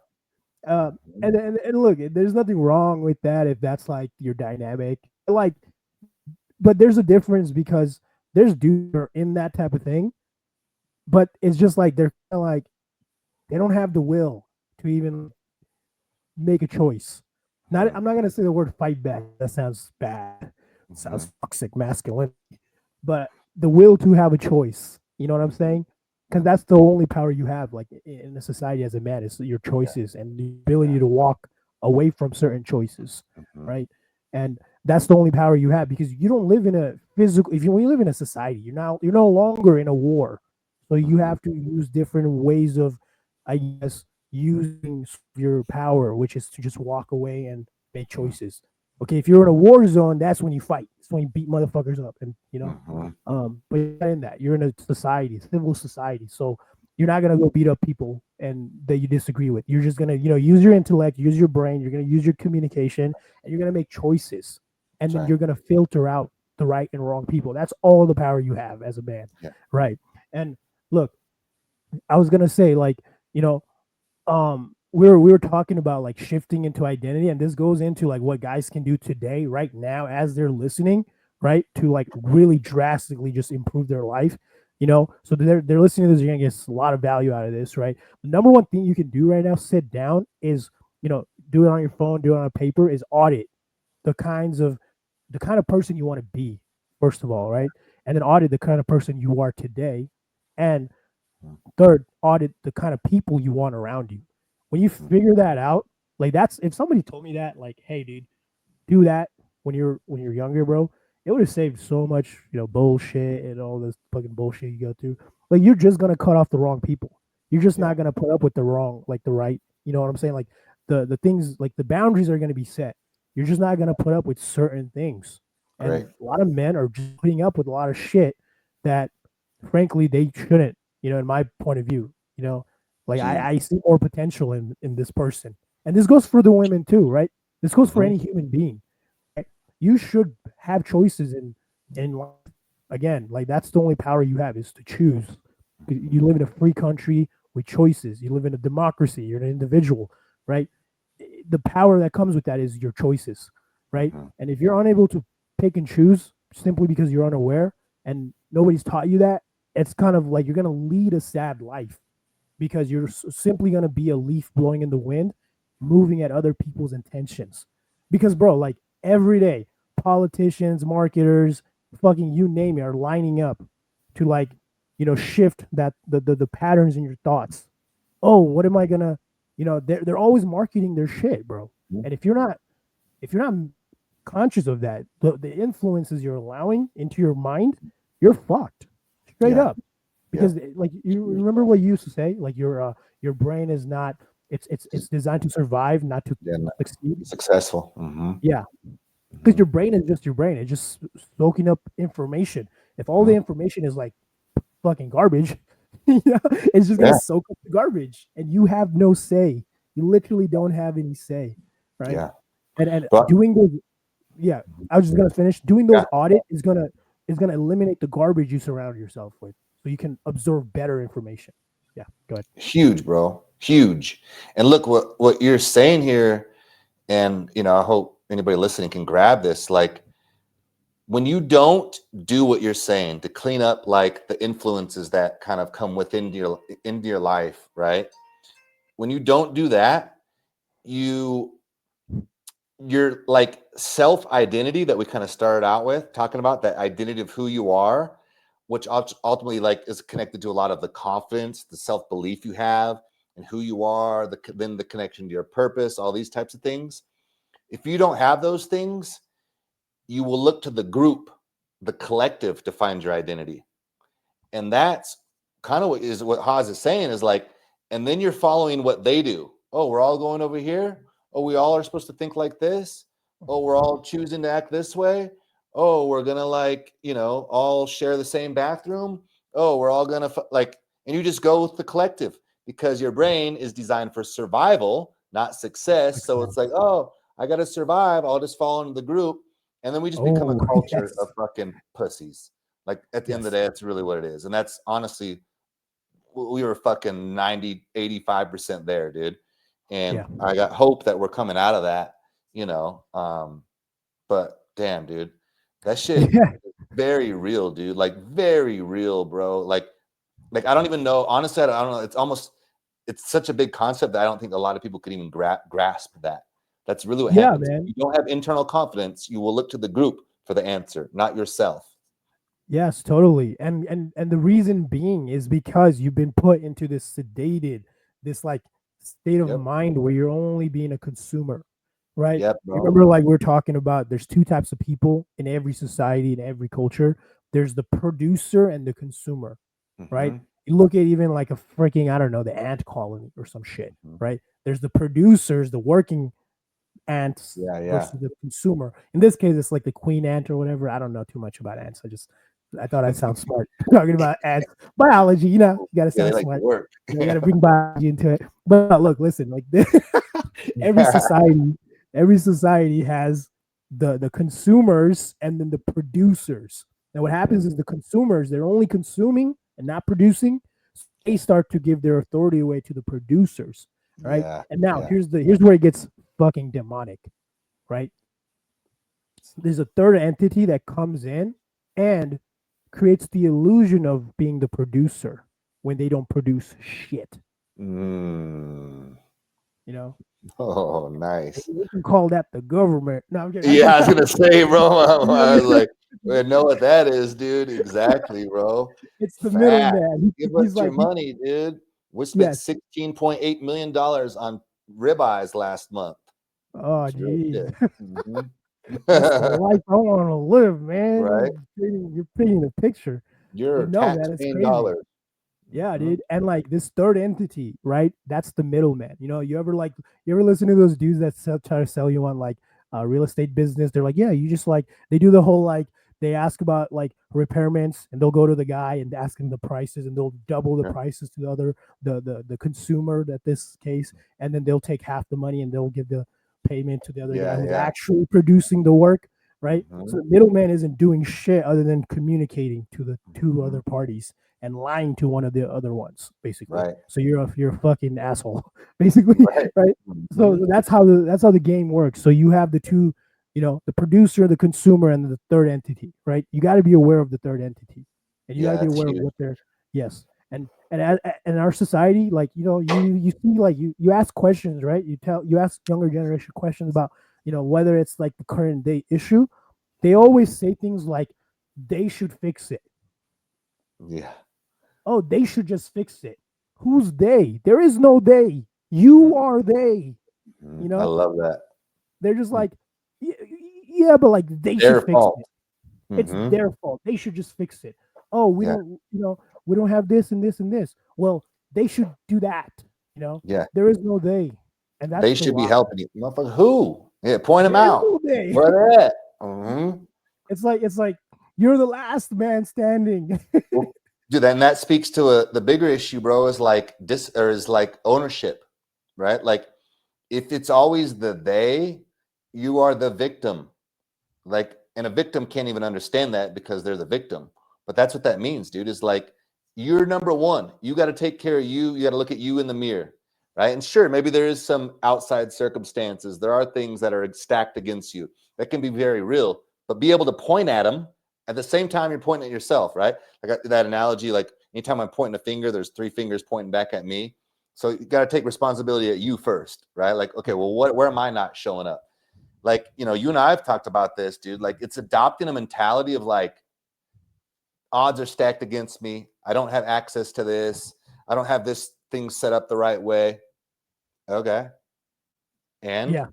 Uh-uh. Uh, and look, there's nothing wrong with that if that's like your dynamic. Like, but there's a difference because there's dudes that are in that type of thing, but it's just like they're kind of like they don't have the will to even make a choice. Not, I'm not gonna say the word fight back. That sounds bad. It Mm-hmm. sounds toxic masculine. But the will to have a choice. You know what I'm saying? Because that's the only power you have, like in a society as a man, is your choices and the ability to walk away from certain choices, Mm-hmm. right? And that's the only power you have because you don't live in a physical. If you when you live in a society, you're no longer in a war, so you Mm-hmm. have to use different ways of, I guess, using your power, which is to just walk away and make choices. Okay, if you're in a war zone, that's when you fight. That's when you beat motherfuckers up, and Mm-hmm. but you're not in that. You're in a society, civil society. So you're not gonna go beat up people and that you disagree with. You're just gonna, use your intellect, use your brain. You're gonna use your communication, and you're gonna make choices. And then Right. you're gonna filter out the right and wrong people. That's all the power you have as a man, Yeah. right? And look, I was gonna say, like, you know, we were talking about like shifting into identity, and this goes into like what guys can do today, right now, as they're listening, right, to like really drastically just improve their life. So they're listening to this, you're gonna get a lot of value out of this, right? The number one thing you can do right now, sit down, is do it on your phone, do it on a paper, is audit the kinds of the kind of person you want to be, first of all, right? And then audit the kind of person you are today. And third, audit the kind of people you want around you. When you figure that out, like, that's, if somebody told me that, like, hey dude, do that when you're younger, bro, it would have saved so much, bullshit and all this fucking bullshit you go through. Like, you're just gonna cut off the wrong people. You're just Yeah. not gonna put up with the wrong, like the right, you know what I'm saying? Like the things, like the boundaries are gonna be set. You're just not gonna put up with certain things. Great. And a lot of men are just putting up with a lot of shit that frankly they shouldn't, in my point of view. Like Huge. I see more potential in this person. And this goes for the women too, right? This goes for Mm-hmm. any human being. Right? You should have choices in life. Again, like, that's the only power you have, is to choose. You live in a free country with choices. You live in a democracy. You're an individual, right? The power that comes with that is your choices, right? Mm-hmm. And if you're unable to pick and choose simply because you're unaware and nobody's taught you that, it's kind of like you're going to lead a sad life because you're simply going to be a leaf blowing in the wind, moving at other people's intentions. Because, bro, like, every day, politicians, marketers, fucking you name it, are lining up to, like, shift that the patterns in your thoughts. Oh, what am I gonna, they're always marketing their shit, bro. And if you're not conscious of that, the influences you're allowing into your mind, you're fucked, straight Yeah. up. Because, like, you remember what you used to say, like, your brain is not, it's designed to survive, not to Yeah. succeed. Successful. Mm-hmm. Yeah, because Mm-hmm. your brain is just your brain. It's just soaking up information. If all the information is like fucking garbage, it's just gonna Yeah. soak up the garbage, and you have no say. You literally don't have any say, right? Yeah. And But doing those, yeah, I was just gonna finish. Doing yeah, those audit is gonna eliminate the garbage you surround yourself with, so you can absorb better information. Yeah, go ahead. huge, bro. Huge. And look what you're saying here, and I hope anybody listening can grab this. Like, when you don't do what you're saying to clean up like the influences that kind of come within your life, right? When you don't do that, you your like self identity that we kind of started out with talking about, that identity of who you are, which ultimately like is connected to a lot of the confidence, the self belief you have and who you are, then the connection to your purpose, all these types of things. If you don't have those things, you will look to the group, the collective, to find your identity. And that's kind of what Haas is saying, is like, and then you're following what they do. Oh, we're all going over here. Oh, we all are supposed to think like this. Oh, we're all choosing to act this way. Oh, we're gonna like, all share the same bathroom. Oh, we're all gonna like, and you just go with the collective because your brain is designed for survival, not success. So it's like, oh, I gotta survive. I'll just fall into the group, and then we just become a culture of fucking pussies. Like at the end of the day, that's really what it is, and that's honestly, we were fucking 90, 85% there, dude. And I got hope that we're coming out of that, but damn, dude, that shit is very real, dude. Like very real, bro. Like I don't even know. Honestly, I don't know. It's such a big concept that I don't think a lot of people could even grasp that. That's really what happens. Man. If you don't have internal confidence, you will look to the group for the answer, not yourself. Yes, totally. And the reason being is because you've been put into this sedated, this like state of mind where you're only being a consumer, right? Yep, bro. Remember, like we're talking about, there's two types of people in every society, in every culture. There's the producer and the consumer, right? You look at even like a freaking, I don't know, the ant colony or some shit, right? There's the producers, the working ants versus the consumer. In this case, it's like the queen ant or whatever. I don't know too much about ants. I thought I'd sound smart talking about ants. Biology, you got to sound smart. You got to bring biology into it. But look, listen, like this, every society has the consumers and then the producers. Now, what happens is the consumers, they're only consuming and not producing. So they start to give their authority away to the producers, right? And now here's where it gets fucking demonic, right? There's a third entity that comes in and creates the illusion of being the producer when they don't produce shit. Oh, nice. We can call that the government. No, I'm kidding. Yeah, I was gonna say, bro. I was like, I know what that is, dude. Exactly, bro. It's the middleman. Give us your money, dude. We spent $16.8 million on ribeyes last month. Oh, geez. That's the life I want to live, man. Right? You're painting a picture. You're taxpaying dollars. Yeah, dude. And like this third entity, right? That's the middleman. You ever listen to those dudes that try to sell you on like real estate business? They're like, yeah, you just like, they do the whole like, they ask about like repairments and they'll go to the guy and ask him the prices and they'll double the prices to the other, the consumer at this case. And then they'll take half the money and they'll give the payment to the other guy who's actually producing the work, right? So the middleman isn't doing shit other than communicating to the two other parties and lying to one of the other ones, basically. Right. So you're a fucking asshole, basically, right? So that's how the game works. So you have the two, the producer, the consumer, and the third entity, right? You got to be aware of the third entity, and you got to be aware of what they're. Yes, and in our society, like you see, like you ask questions, right? You ask younger generation questions about whether it's like the current day issue. They always say things like they should fix it. Yeah. Oh, they should just fix it. Who's they? There is no they. You are they. I love that. They're just like, yeah, but like they should fix it. It's their fault. They should just fix it. Oh, we don't, we don't have this and this and this. Well, they should do that. Yeah. There is no they, and that's they should be helping you. Motherfucker, who? Yeah, point them out. Where they at? It's like you're the last man standing. Dude, and that speaks to the bigger issue, bro. Is like ownership, right? Like if it's always the they, you are the victim. Like, and a victim can't even understand that because they're the victim. But that's what that means, dude. Is like you're number one. You got to take care of you. You got to look at you in the mirror, right? And sure, maybe there is some outside circumstances. There are things that are stacked against you that can be very real. But be able to point at them at the same time you're pointing at yourself, right? Like that analogy, like anytime I'm pointing a finger, there's three fingers pointing back at me. So you got to take responsibility at you first, right? Like, okay, well, where am I not showing up? Like, you and I have talked about this, dude. Like it's adopting a mentality of like, odds are stacked against me. I don't have access to this. I don't have this thing set up the right way. Okay. And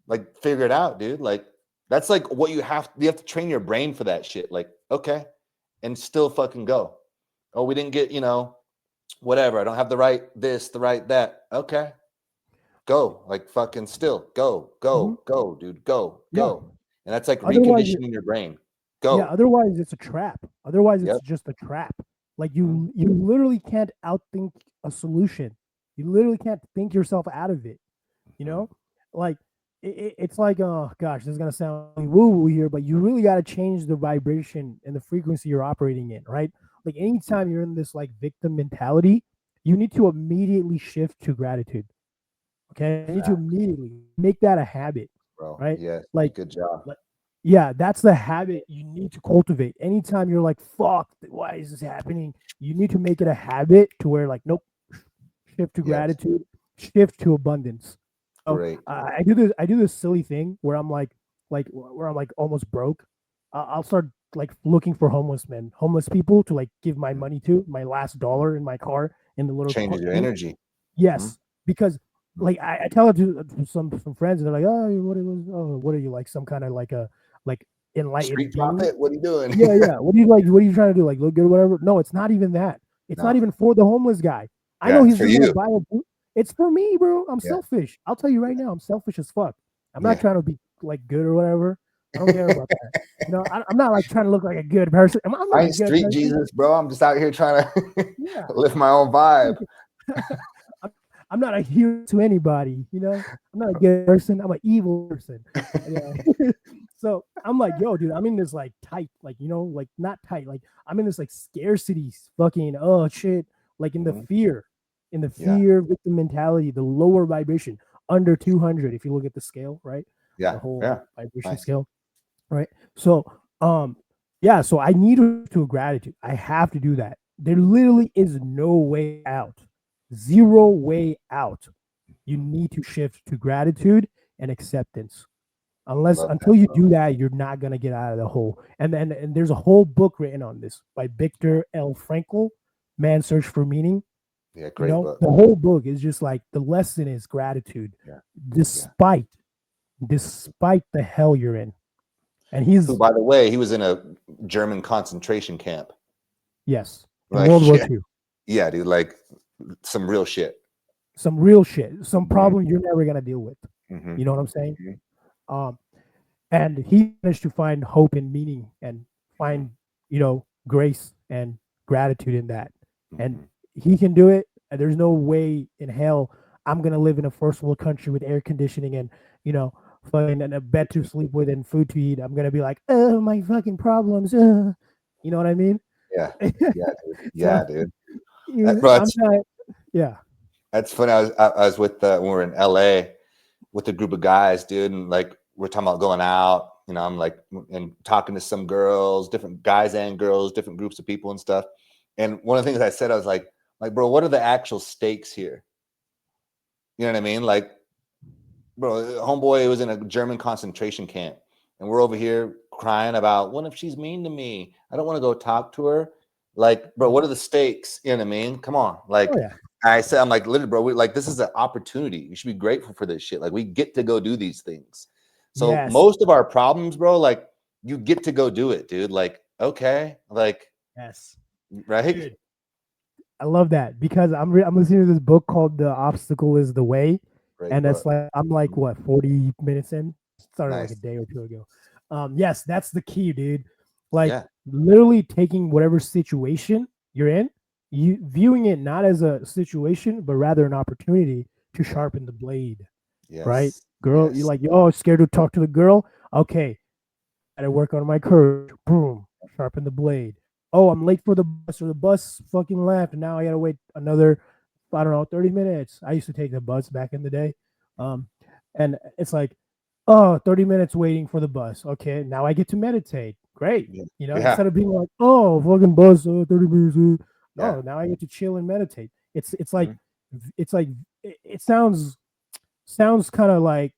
like, figure it out, dude. Like, that's like what you have to train your brain for that shit. Like, okay. And still fucking go. Oh, we didn't get, whatever. I don't have the right this, the right that. Okay. go, like fucking still, go, dude, go, Yeah. and that's like Otherwise, reconditioning your brain. yeah. Go. Otherwise, it's a trap. Otherwise, it's Yep. just a trap. Like Mhm. you literally can't outthink a solution. You literally can't think yourself out of it. You Mhm. know, like it's like, oh gosh, this is gonna sound woo woo here, but you really got to change the vibration and the frequency you're operating in, right? Like anytime you're in this like victim mentality, you need to immediately shift to gratitude. Okay, you need to Facts, immediately make that a habit, bro. right? Yes. Like, Good job. like, yeah, that's the habit you need to cultivate. Anytime you're like, "Fuck, why is this happening?" You need to make it a habit to where, like, nope, shift to Yes. gratitude, shift to abundance. So Great. I do this silly thing where I'm where I'm like almost broke. I'll start like looking for homeless people to like give my Mhm. money to, my last dollar in my car in the little Changes your thing. energy. Mhm. Yes, because Mhm. like I tell it to some friends, and they're like, "Oh, what are you like? Some kind of like Street enlightened being?" prophet. What are you doing? Yeah, yeah. What do you like? What are you trying to do? Like look good, or whatever? No, it's not even that. It's not No. even for the homeless guy. I know Yeah, it's he's for just gonna you. buy a boot. It's for me, bro. I'm Yeah. selfish. I'll tell you right now, I'm selfish as fuck. I'm not Yeah. trying to be like good or whatever. I don't care about that. I'm not like trying to look like a good person. I'm I not a ain't good street person. Jesus, bro. I'm just out here trying to Yeah. lift my own vibe. I'm, I'm not a hero to anybody, I'm not a good person. I'm an evil person. Yeah. So I'm like, yo, dude, I'm in this like tight, like, like not tight, like I'm in this like scarcity fucking, oh shit, like Mhm. in the Yeah. fear victim mentality, the lower vibration under 200. If you look at the scale, right? Yeah. The whole Yeah. vibration Nice. scale, right? So, yeah, so I need to a gratitude. I have to do that. There literally is no way out. Zero way out. You Mhm. need to shift to gratitude and acceptance. Love that, Until you bro. do that, you're not gonna get out of the hole. And there's a whole book written on this by Yeah. Viktor L. Frankl, Man's Search for Meaning. Yeah. Great book. The whole book is just like the lesson is gratitude, Yeah. Yeah. despite the hell you're in. And Who, he's by the way, he was in a German concentration camp. yes, in World Like, War yeah, II. yeah, dude, like some real shit. Some real shit, some Mhm. problem you're never gonna deal with. Mhm. You know what I'm saying? Mhm. Um, and he managed to find hope and meaning and Mhm. find grace and gratitude in that, and Mhm. he can do it. And there's no way in hell I'm gonna live in a first world country with air conditioning and fucking and a bed to sleep with and food to eat. I'm gonna be like, oh, my fucking problems, you know what I mean? Yeah. Yeah, dude. So Yeah, dude. Bro, I'm not, yeah. that's funny. I was with when we were in LA with a group of guys, dude, and like we're talking about going out. I'm like and talking to some girls, different guys and girls, different groups of people and stuff. And one of the things I said, I was like, bro, what are the actual stakes here? You know what I mean? Like, bro, homeboy was in a German concentration camp, and we're over here crying about what if she's mean to me? I don't want to go talk to her. Like, bro, what are the stakes? You know what I mean? Come on, Oh like. yeah. I said, I'm like, literally, bro, like, this is an opportunity. You should be grateful for this shit. Like, we get to go do these things. So Yes. most of our problems, bro, like, you get to go do it, dude. Like, okay, like, Yes. right? Dude, I love that because I'm listening to this book called "The Obstacle Is the Way," Great and it's book. like I'm like what 40 minutes in. Started like a Nice. day or two ago. Yes, that's the key, dude. Like Yeah. literally taking whatever situation you're in, you viewing it not as a situation, but rather an opportunity to Yeah. sharpen the blade. Right, Yes. girl, you're Yes. like, oh, scared to talk to the girl. Okay, gotta work on my courage. Boom, sharpen the blade. Oh, I'm late for the bus, or the bus fucking left, and now I gotta wait another, I don't know, 30 minutes. I used to take the bus back in the day. Um, and it's like, oh, 30 minutes waiting for the bus. Okay, now I get to meditate. Great. Yeah. Instead Yeah. of being like, oh, fucking bus, 30 minutes. Yeah. No, now I get to chill and meditate. Mhm. It's like it sounds kind of like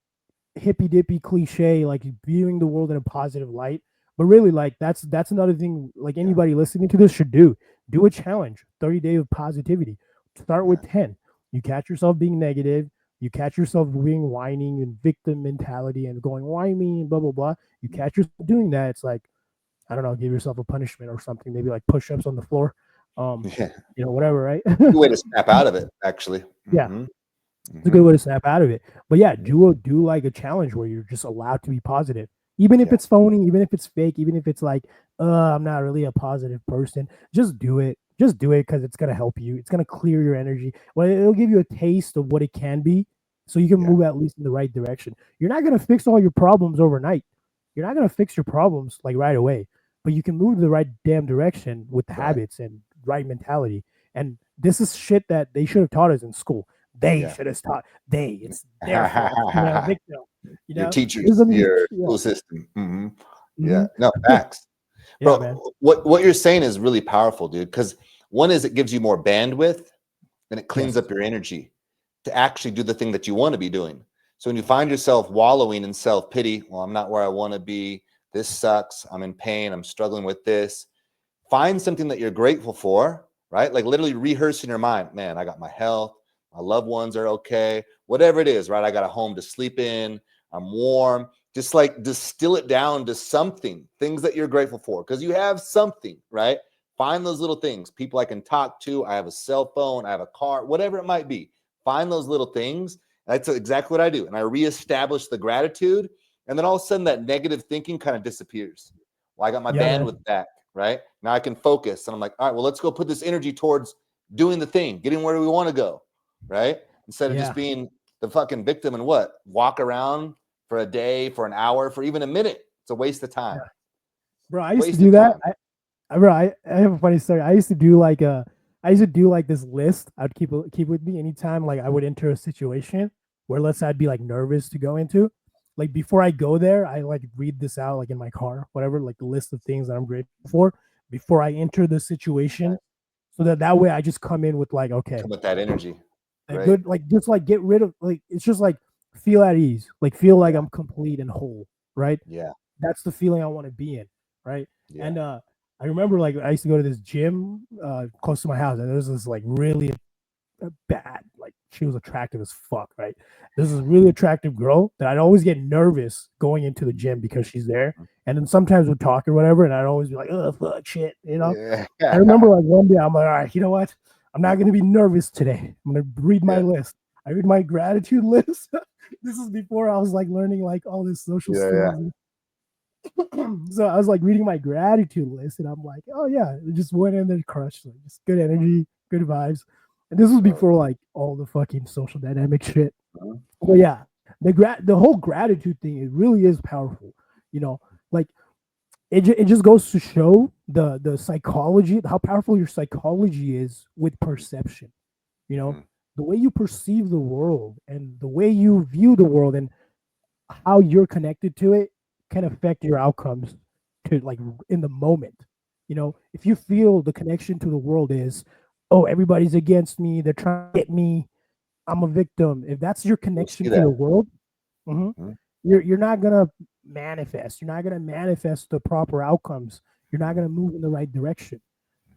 hippy dippy cliche, like viewing the world in a positive light. But really, like that's another thing. Like Yeah. anybody listening to this should do a challenge, 30 day of positivity. Start Yeah. with 10. You catch yourself being negative. You catch yourself being whining and victim mentality and going, why me and blah blah blah. You catch yourself doing that. It's like, I don't know, give yourself a punishment or something. Maybe like push ups on the floor. Yeah. Whatever, right? Good way to snap out of it, actually. Yeah. Hmm. It's a good way to snap out of it. But yeah, do like a challenge where you're just allowed to be positive, even if Yeah. it's phony, even if it's fake, even if it's like, I'm not really a positive person. Just do it. Just do it because it's gonna help you. It's gonna clear your energy. Well, it'll give you a taste of what it can be, so you can Yeah. move at least in the right direction. You're not gonna fix all your problems overnight. You're not gonna fix your problems like right away, but you can move the right damn direction with Right. habits and right mentality. And this is shit that they should have taught us in school. They Yeah. should have taught. It's their fault. You know, victim. You Your know, there's teachers, a your yeah, school system. Yeah. mhm. No, facts. Yeah, man. Bro, what you're saying is really powerful, dude. Because one is it gives you more bandwidth and it cleans Yes. up your energy to actually do the thing that you want to be doing. So when you find yourself wallowing in self-pity, well, I'm not where I want to be. This sucks. I'm in pain. I'm struggling with this. Find something that you're grateful for, right? Like literally rehearse in your mind, man, I got my health, my loved ones are okay, whatever it is, right? I got a home to sleep in, I'm warm. Just like distill it down to something, things that you're grateful for, because you have something, right? Find those little things, people I can talk to. I have a cell phone, I have a car, whatever it might be. Find those little things. That's exactly what I do. And I reestablish the gratitude. And then all of a sudden, that negative thinking kind of disappears. Well, I got my Yeah, man. bandwidth back, right? Now I can focus. And I'm like, all right, well, let's go put this energy towards doing the thing, getting where we want to go, right? Instead of just Yeah. being the fucking victim and what? Walk around for a day, for an hour, for even a minute. It's a waste of time. Yeah. Bro, I used to Waste do of that. time. I have a funny story. I used to do like this list. I'd keep with me anytime like I would enter a situation where let's say I'd be like nervous to go into. Like before I go there, I like read this out like in my car, whatever, like the list of things that I'm grateful for before I enter the situation. So that way I just come in with like, okay, Come with that energy. a Right. good like just like get rid of like it's just like feel at ease, like feel like Yeah. I'm complete and whole, right? Yeah. That's the feeling I want to be in, right? Yeah. And I remember like I used to go to this gym close to my house, and there was this like really bad, like she was attractive as fuck, right? This is really attractive girl that I'd always get nervous going into the gym because she's there, and then sometimes we'd talk or whatever, and I'd always be like, oh fuck, shit, you know. Yeah. I remember like one day I'm like, all right, you know what? I'm not gonna be nervous today. I'm gonna read my list. I read my gratitude list. This is before I was like learning like all this social skills. So I was like reading my gratitude list, and I'm like, oh yeah, it just went in there, crushed. Like, just good energy, good vibes. And this was before like all the fucking social dynamic shit. But yeah, the whole gratitude thing, it really is powerful. You know, like it just goes to show the psychology, how powerful your psychology is with perception. You know, the way you perceive the world and the way you view the world and how you're connected to it can affect your outcomes to like in the moment. You know, if you feel the connection to the world is, oh, everybody's against me, they're trying to get me, I'm a victim. If that's your connection to the world, you're not gonna manifest. You're not gonna manifest the proper outcomes. You're not gonna move in the right direction.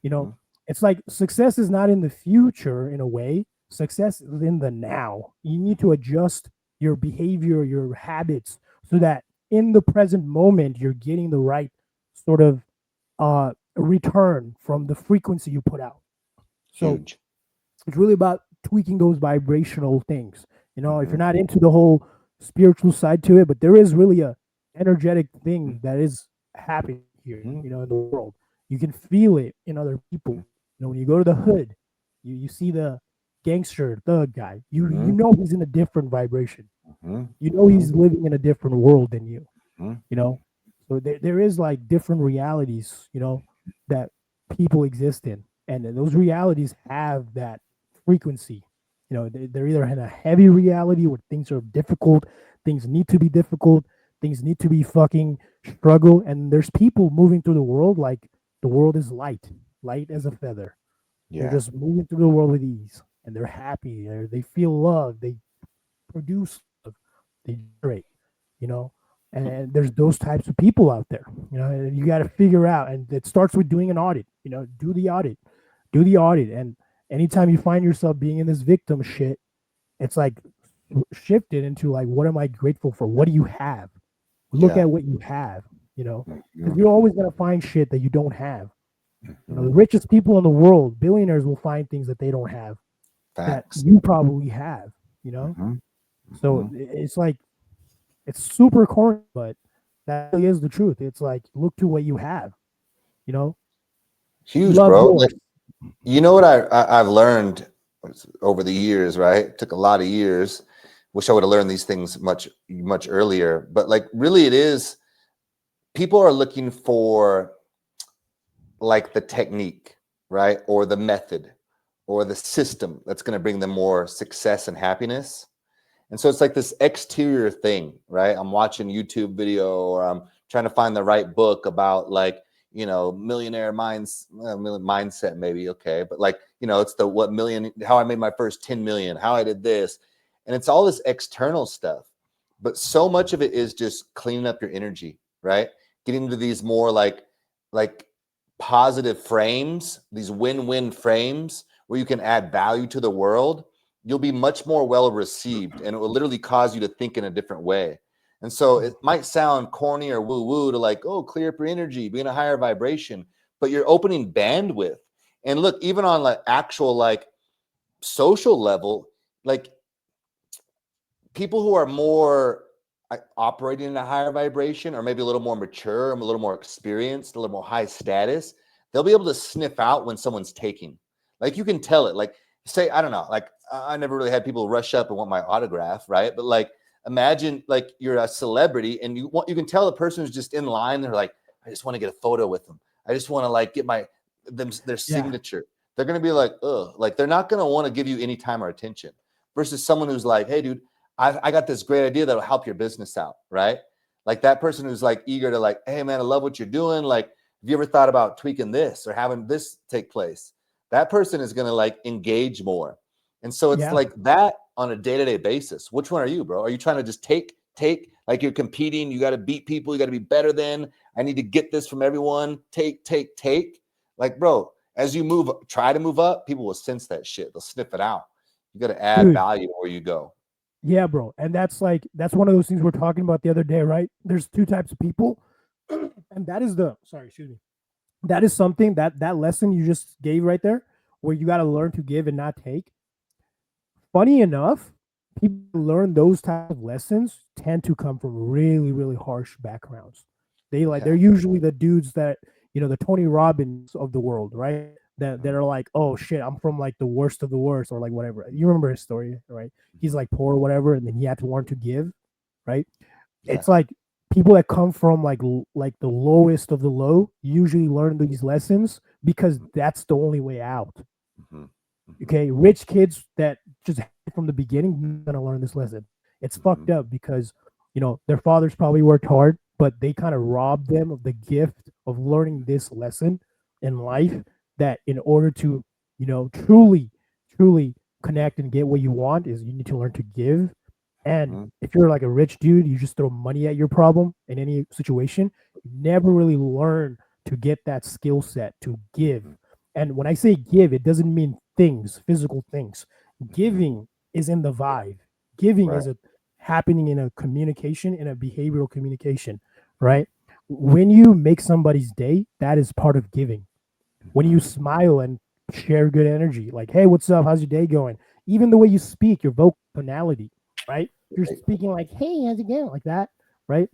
You know, it's like success is not in the future in a way. Success is in the now. You need to adjust your behavior, your habits, so that in the present moment you're getting the right sort of return from the frequency you put out. So Huge. it's really about tweaking those vibrational things. You know, if you're not into the whole spiritual side to it, but there is really a energetic thing that is happening here, you know, in the world. You can feel it in other people. You know, when you go to the hood, you see the gangster thug guy. You know he's in a different vibration. You know he's living in a different world than you. You know, so there is like different realities, you know, that people exist in, and those realities have that frequency. You know, they're either in a heavy reality where things are difficult, things need to be difficult, things need to be fucking struggle, and there's people moving through the world like the world is light as a feather. They're just moving through the world with ease, and they're happy. They feel love. They produce love. They generate. You know, and there's those types of people out there. You know, and you got to figure out, and it starts with doing an audit. You know, do the audit, and anytime you find yourself being in this victim shit, it's like shifted into like, what am I grateful for? What do you have? Look at what you have, you know, because you're always going to find shit that you don't have. You know, the richest people in the world, billionaires, will find things that they don't have that you probably have. you know? Hmm. So Hmm. it's like, it's super corny, but that really is the truth. It's like, look to what you have, you know? Huge, Love bro. yours. You know what I've learned over the years, right? It took a lot of years. Wish I would have learned these things much earlier. But like, really, it is. People are looking for like the technique, right, or the method, or the system that's going to bring them more success and happiness. And so it's like this exterior thing, right? I'm watching YouTube video, or I'm trying to find the right book about like, millionaire mindset, maybe. Okay. But like, it's the what million, how I made my first 10 million, how I did this. And it's all this external stuff. But so much of it is just cleaning up your energy, right? Getting into these more like positive frames, these win-win frames where you can add value to the world. You'll be much more well received, and it will literally cause you to think in a different way. And so it might sound corny or woo-woo to like, oh, clear up your energy, be in a higher vibration, but you're opening bandwidth. And look, even on like actual like social level, like people who are more operating in a higher vibration, or maybe a little more mature, a little more experienced, a little more high status, they'll be able to sniff out when someone's taking. Like you can tell it. Like say, I don't know, like I never really had people rush up and want my autograph, right? But like imagine like you're a celebrity and you can tell the person who's just in line. They're like, I just want to get a photo with them. I just want to like get their signature. They're gonna be like, ugh, like they're not gonna want to give you any time or attention. Versus someone who's like, hey, dude, I got this great idea that'll help your business out, right? Like that person who's like eager to like, hey man, I love what you're doing. Like, have you ever thought about tweaking this or having this take place? That person is gonna like engage more. And so it's Yeah. like that on a day-to-day basis. Which one are you, bro? Are you trying to just take, like you're competing, you got to beat people, you got to be better than, I need to get this from everyone, take. Like, bro, as you try to move up, people will sense that shit. They'll sniff it out. You got to add Dude, value where you go. yeah, bro. And that's like, that's one of those things we're talking about the other day, right? There's two types of people. And that is sorry, excuse me. That is something that lesson you just gave right there, where you got to learn to give and not take. Funny enough, people who learn those type of lessons tend to come from really, really harsh backgrounds. They're usually the dudes that, the Tony Robbins of the world, right? That are like, oh shit, I'm from like the worst of the worst, or like whatever. You remember his story, right? He's like poor or whatever, and then he had to learn to give, right? Yeah. It's like people that come from like the lowest of the low usually learn these lessons because that's the only way out. Mm-hmm. Okay, rich kids that just from the beginning gonna learn this lesson. It's fucked up because their fathers probably worked hard, but they kind of robbed them of the gift of learning this lesson in life. That in order to truly connect and get what you want, is you need to learn to give. And if you're like a rich dude, you just throw money at your problem in any situation. You never really learn to get that skill set to give. And when I say give, it doesn't mean things, physical things. Giving is in the vibe. Giving is happening in a communication, in a behavioral communication, right? When you make somebody's day, that is part of giving. When you smile and share good energy, like, hey, what's up? How's your day going? Even the way you speak, your vocal tonality, right? You're speaking like, hey, how's it going? Like that, right?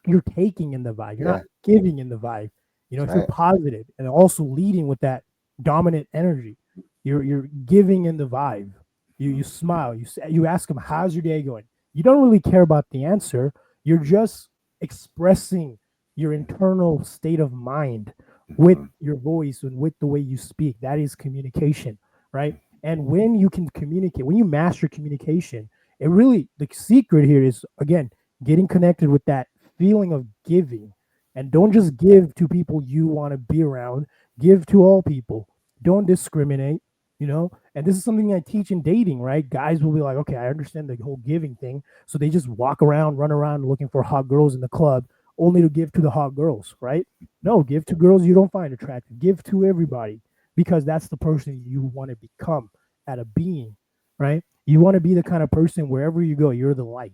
You're taking in the vibe. You're not giving in the vibe. If you're positive and also leading with that dominant energy, you're giving in the vibe. You smile. You ask them, how's your day going? You don't really care about the answer. You're just expressing your internal state of mind with your voice and with the way you speak. That is communication, right? And when you can communicate, when you master communication, it really, the secret here is, again, getting connected with that feeling of giving. And don't just give to people you want to be around, give to all people. Don't discriminate, And this is something I teach in dating, right? Guys will be like, okay, I understand the whole giving thing. So they just walk around, run around looking for hot girls in the club, only to give to the hot girls, right? No, give to girls you don't find attractive. Give to everybody, because that's the person you want to become at a being, right? You want to be the kind of person wherever you go, you're the light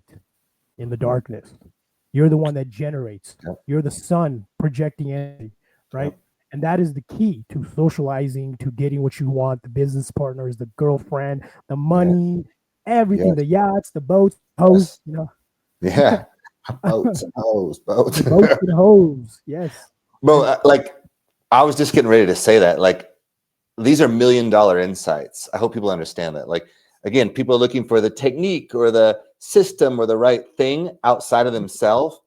in the darkness. You're the one that generates. You're the sun projecting energy, right? And that is the key to socializing, to getting what you want, the business partners, the girlfriend, the money. everything, Yes. the yachts, the boats, hose, Yes. Yeah. Boats. the boats and hose. Yes. Bro, like I was just getting ready to say that. Like these are $1 million insights. I hope people understand that. Like again, people are looking for the technique or the system or the right thing outside of themselves.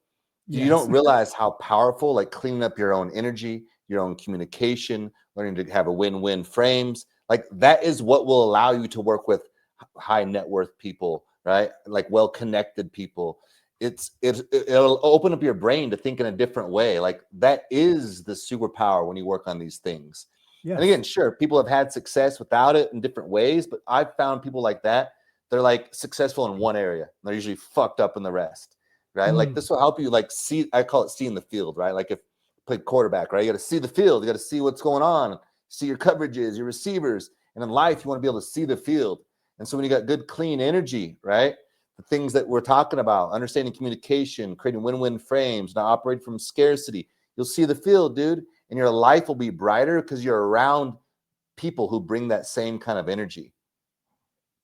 You Yes. don't realize how powerful, like cleaning up your own energy, your own communication, learning to have a win-win frames, like that is what will allow you to work with high net worth people, right? Like well-connected people. It'll open up your brain to think in a different way. Like that is the superpower when you work on these things. And Yes. again, sure, people have had success without it in different ways, but I've found people like that. They're like successful in one area. And they're usually fucked up in the rest, right? Like Mm. this will help you like see, I call it seeing the field, right? Like if you play quarterback, right? You got to see the field. You got to see what's going on, see your coverages, your receivers. And in life, you want to be able to see the field. And so when you got good, clean energy, right? The things that we're talking about, understanding communication, creating win-win frames, not operate from scarcity. You'll see the field, dude, and your life will be brighter because you're around people who bring that same kind of energy.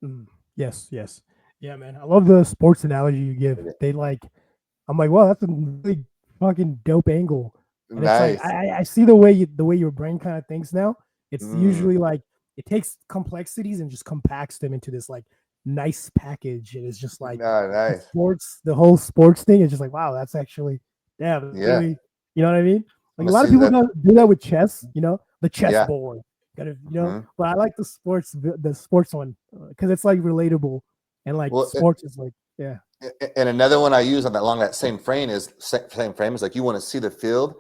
Mm. Yes. Yes. Yeah, man. I love the sports analogy you give. They like, I'm like, well, that's a really fucking dope angle. And it's like Nice. I see the way your brain kind of thinks now. It's Mm, usually like it takes complexities and just compacts them into this like nice package. And it's just like no, nice. the whole sports thing is just like, wow, that's actually Yeah. really, you know what I mean? I'm Like a gonna lot of see people that. do that with chess, the chess Yeah. board. Gotta, Mhm. but I like the sports one because it's like relatable and like Well, sports is like, yeah. and another one I use on that along that same frame is like you want to see the field,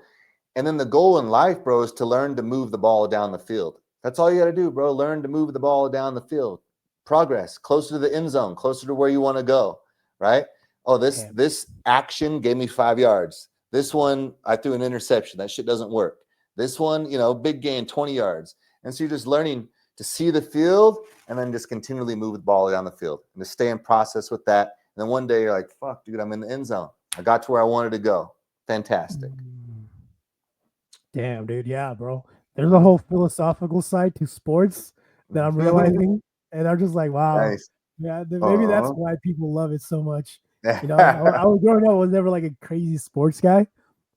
and then the goal in life, bro, is to learn to move the ball down the field. That's all you got to do, bro. Learn to move the ball down the field. Progress closer to the end zone, closer to where you want to go, right? Oh, this Damn. this action gave me 5 yards. This one I threw an interception. That shit doesn't work. This one, big gain, 20 yards. And so you're just learning to see the field and then just continually move the ball down the field and to stay in process with that. And then one day you're like, fuck, dude, I'm in the end zone. I got to where I wanted to go. Fantastic. Mm. Damn, dude. Yeah, bro. There's a Mhm. whole philosophical side to sports that I'm realizing, and I'm just like, wow. Nice. Yeah, maybe that's Uh-huh. why people love it so much. I was growing up, I was never like a crazy sports guy,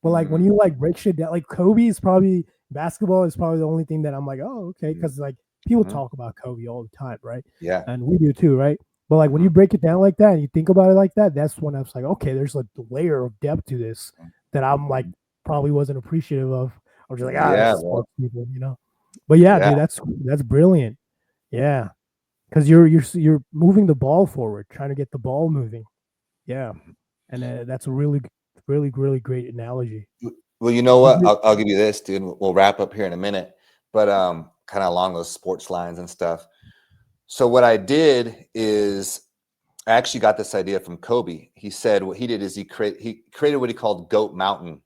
but like when Mhm. you like break shit down, like Kobe is probably basketball is probably the only thing that I'm like, oh, okay, because like people Mhm. talk about Kobe all the time, right? Yeah. And we do too, right? But like when you Mhm. break it down like that and you think about it like that, that's when I was like, okay, there's like the layer of depth to this that I'm like Mhm. probably wasn't appreciative of. I was just like, Yeah, that's bro. sports people. But yeah, Yeah. dude, that's brilliant. Yeah, because you're moving the ball forward, trying to get the ball moving. Yeah, and that's a really great analogy. Well, you know Did what? you? I'll give you this, dude. We'll wrap up here in a minute, but kind of along those sports lines and stuff. So what I did is I actually got this idea from Kobe. He said what he did is he created what he called Goat Mountain,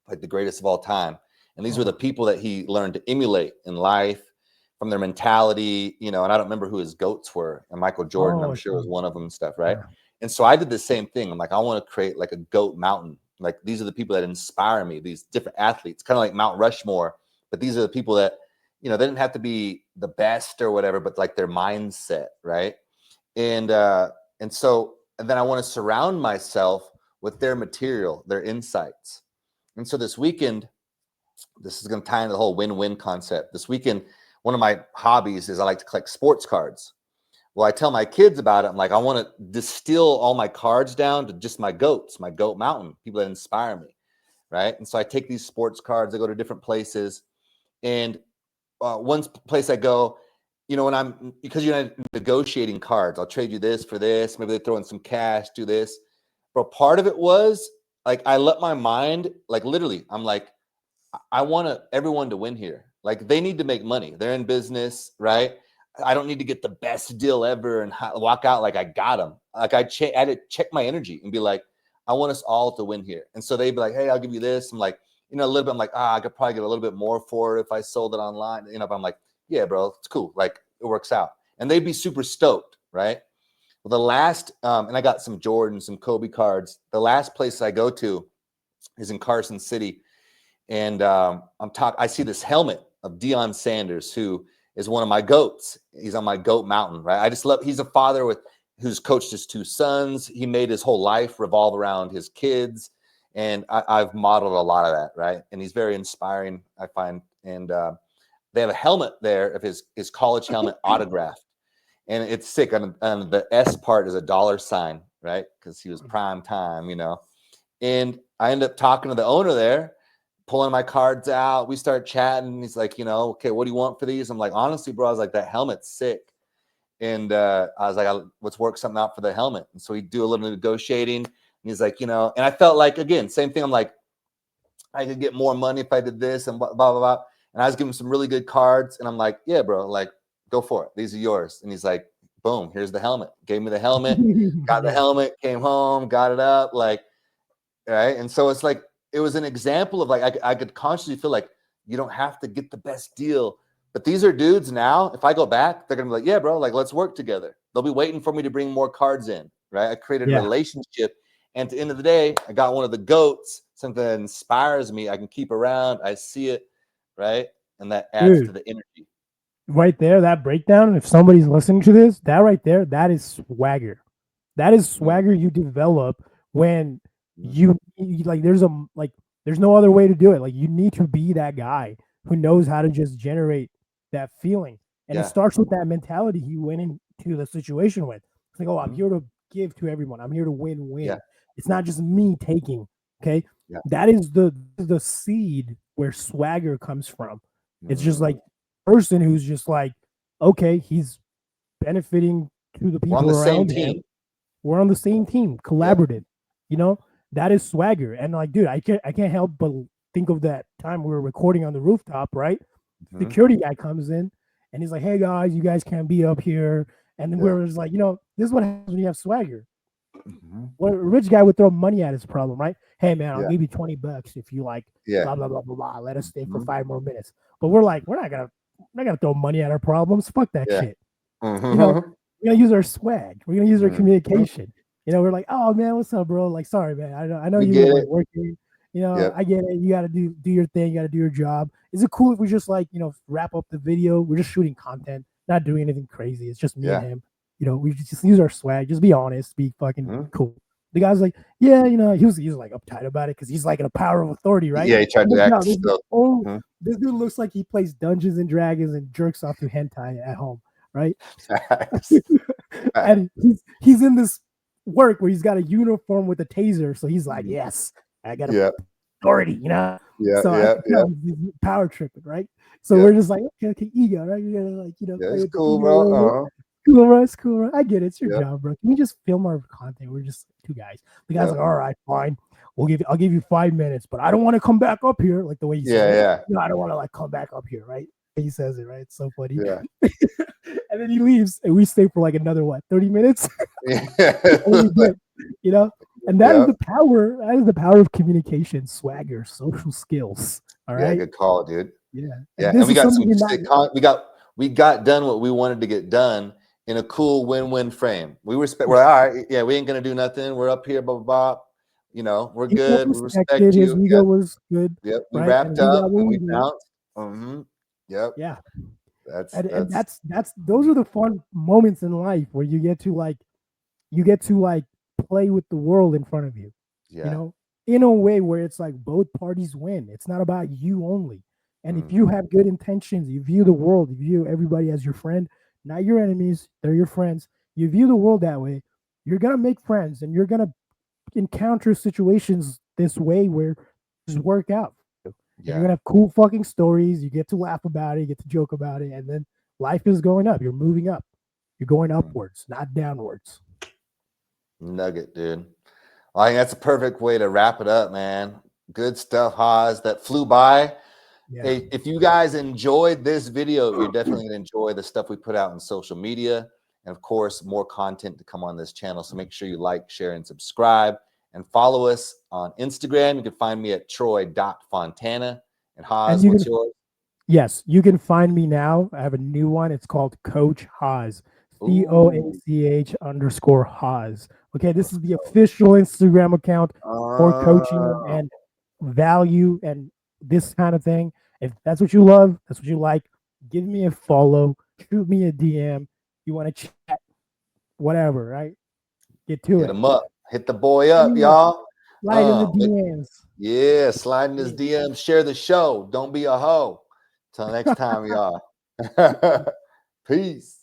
like the greatest of all time. And these were the Oh, people that he learned to emulate in life from their mentality, and I don't remember who his goats were. And Michael Jordan, I'm oh, sure was one of them and stuff, right? yeah. And so I did the same thing. I'm like, I want to create like a goat mountain. Like these are the people that inspire me, these different athletes, kind of like Mount Rushmore, but these are the people that, they didn't have to be the best or whatever, but like their mindset, right? And and then I want to surround myself with their material, their insights. And so this weekend, this is going to tie into the whole win-win concept. This weekend, one of my hobbies is I like to collect sports cards. Well, I tell my kids about it. I'm like, I want to distill all my cards down to just my goats, my goat mountain, people that inspire me, right? And so I take these sports cards, I go to different places, and one place I go, when I'm because you're negotiating cards, I'll trade you this for this. Maybe they throw in some cash, do this. But part of it was like I let my mind, like literally, I'm like, I want everyone to win here. Like they need to make money. They're in business, right? I don't need to get the best deal ever and walk out like I got them. Like I had to check my energy and be like, I want us all to win here. And so they'd be like, hey, I'll give you this. I'm like, a little bit. I'm like, I could probably get a little bit more for it if I sold it online. But I'm like, yeah, bro, it's cool. Like it works out. And they'd be super stoked, right? Well, the last, and I got some Jordan, some Kobe cards. The last place I go to is in Carson City. And I see this helmet of Deion Sanders, who is one of my goats. He's on my goat mountain, right? I just love, he's a father who's coached his 2 sons. He made his whole life revolve around his kids. And I've modeled a lot of that, right? And he's very inspiring, I find. And they have a helmet there of his college helmet autographed. And it's sick. On the S part is a $sign, right? Because he was prime time, you know. And I end up talking to the owner there, pulling my cards out. We start chatting. He's like, you know, okay, what do you want for these? I'm like, honestly, bro, I was like, that helmet's sick. And I was like, let's work something out for the helmet. And so we do a little negotiating. And he's like, you know, and I felt like, again, same thing. I'm like, I could get more money if I did this and blah, blah, blah. And I was giving him some really good cards. And I'm like, yeah, bro, like, go for it. These are yours. And he's like, boom, here's the helmet. Gave me the helmet, got the helmet, came home, got it up. Like, right. And so it's like, it was an example of like, I could consciously feel like you don't have to get the best deal. But these are dudes now, if I go back, they're going to be like, yeah, bro, like, let's work together. They'll be waiting for me to bring more cards in, right? I created a relationship. And at the end of the day, I got one of the goats, something that inspires me. I can keep around. I see it, right? And that adds to the energy. Right there, that breakdown, if somebody's listening to this, that right there, that is swagger. That is swagger you develop when you like, there's no other way to do it. Like, you need to be that guy who knows how to just generate that feeling. And it starts with that mentality he went into the situation with. It's like, oh, I'm here to give to everyone. I'm here to win-win. Yeah. It's not just me taking. Okay. Yeah. That is the seed where swagger comes from. It's just like person who's just like, okay, he's benefiting to the people around him. We're on the same team, collaborative. You know, that is swagger. And like, dude, I can't help but think of that time we were recording on the rooftop, right? Security guy comes in and he's like, hey guys, you guys can't be up here. And then we're just like, you know, this is what happens when you have swagger. Well, a rich guy would throw money at his problem, right? Hey man, I'll give you $20 if you like blah blah blah blah blah. Let us stay for 5 more minutes. But we're like, we're not gonna throw money at our problems. Fuck that shit. You know, we're gonna use our swag. We're gonna use our communication. You know, we're like, oh man, what's up, bro? Like, sorry, man. I know you were working. You know, I get it. You gotta do your thing. You gotta do your job. Is it cool if we just like, you know, wrap up the video? We're just shooting content, not doing anything crazy. It's just me and him. You know, we just use our swag. Just be honest. Be fucking cool. The guy's like, yeah, you know, he was like uptight about it because he's like in a power of authority, right? Yeah, he tried to act. This dude looks like he plays Dungeons and Dragons and jerks off to hentai at home, right? And he's in this work where he's got a uniform with a taser, so he's like, yes, I got authority, you know. He's power tripping, right? So we're just like, okay, ego, right? You gotta like, you know, it's cool, bro. Cool, bro. It's cool, bro. I get it. It's your job, bro. Can we just film our content? We're just 2 guys. The guy's like, all right, fine. I'll give you 5 minutes, but I don't want to come back up here. Like the way you said it. No, I don't want to like come back up here, right? He says it, right? It's so funny. Yeah. And then he leaves and we stay for like another 30 minutes. You know? And that is the power. That is the power of communication, swagger, social skills. All right. Yeah, good call, dude. Yeah. And we got we got done what we wanted to get done in a cool win-win frame. We're all right. Yeah, we ain't gonna do nothing. We're up here, blah blah blah. You know, we're good. We respect you. His ego was good. Yep. We wrapped up and we bounced. Yep. Yeah. That's those are the fun moments in life where you get to play with the world in front of you. Yeah. You know, in a way where it's like both parties win. It's not about you only. And if you have good intentions, you view the world, you view everybody as your friend, not your enemies, they're your friends. You view the world that way, you're going to make friends and you're going to encounter situations this way where just work out. Yeah. You're going to have cool fucking stories. You get to laugh about it, you get to joke about it. And then life is going up. You're moving up. You're going upwards, not downwards. Nugget, dude. Well, I think that's a perfect way to wrap it up, man. Good stuff, Haas. That flew by. Yeah. Hey, if you guys enjoyed this video, you're definitely going to enjoy the stuff we put out on social media. And of course, more content to come on this channel. So make sure you like, share, and subscribe. And follow us on Instagram. You can find me at troy.fontana. And Haas, what's yours? Yes, you can find me now. I have a new one. It's called Coach Haas. COACH_Haas. Okay, this is the official Instagram account for coaching and value and this kind of thing. If that's what you love, that's what you like, give me a follow, shoot me a DM. You want to chat, whatever, right? Get to Hit it. him up. Hit the boy Hit up, me up. y'all. Slide in the Make- DMs. yeah, slide in his Yeah. DM. Share the show. Don't be a hoe. Till next time, y'all. Peace.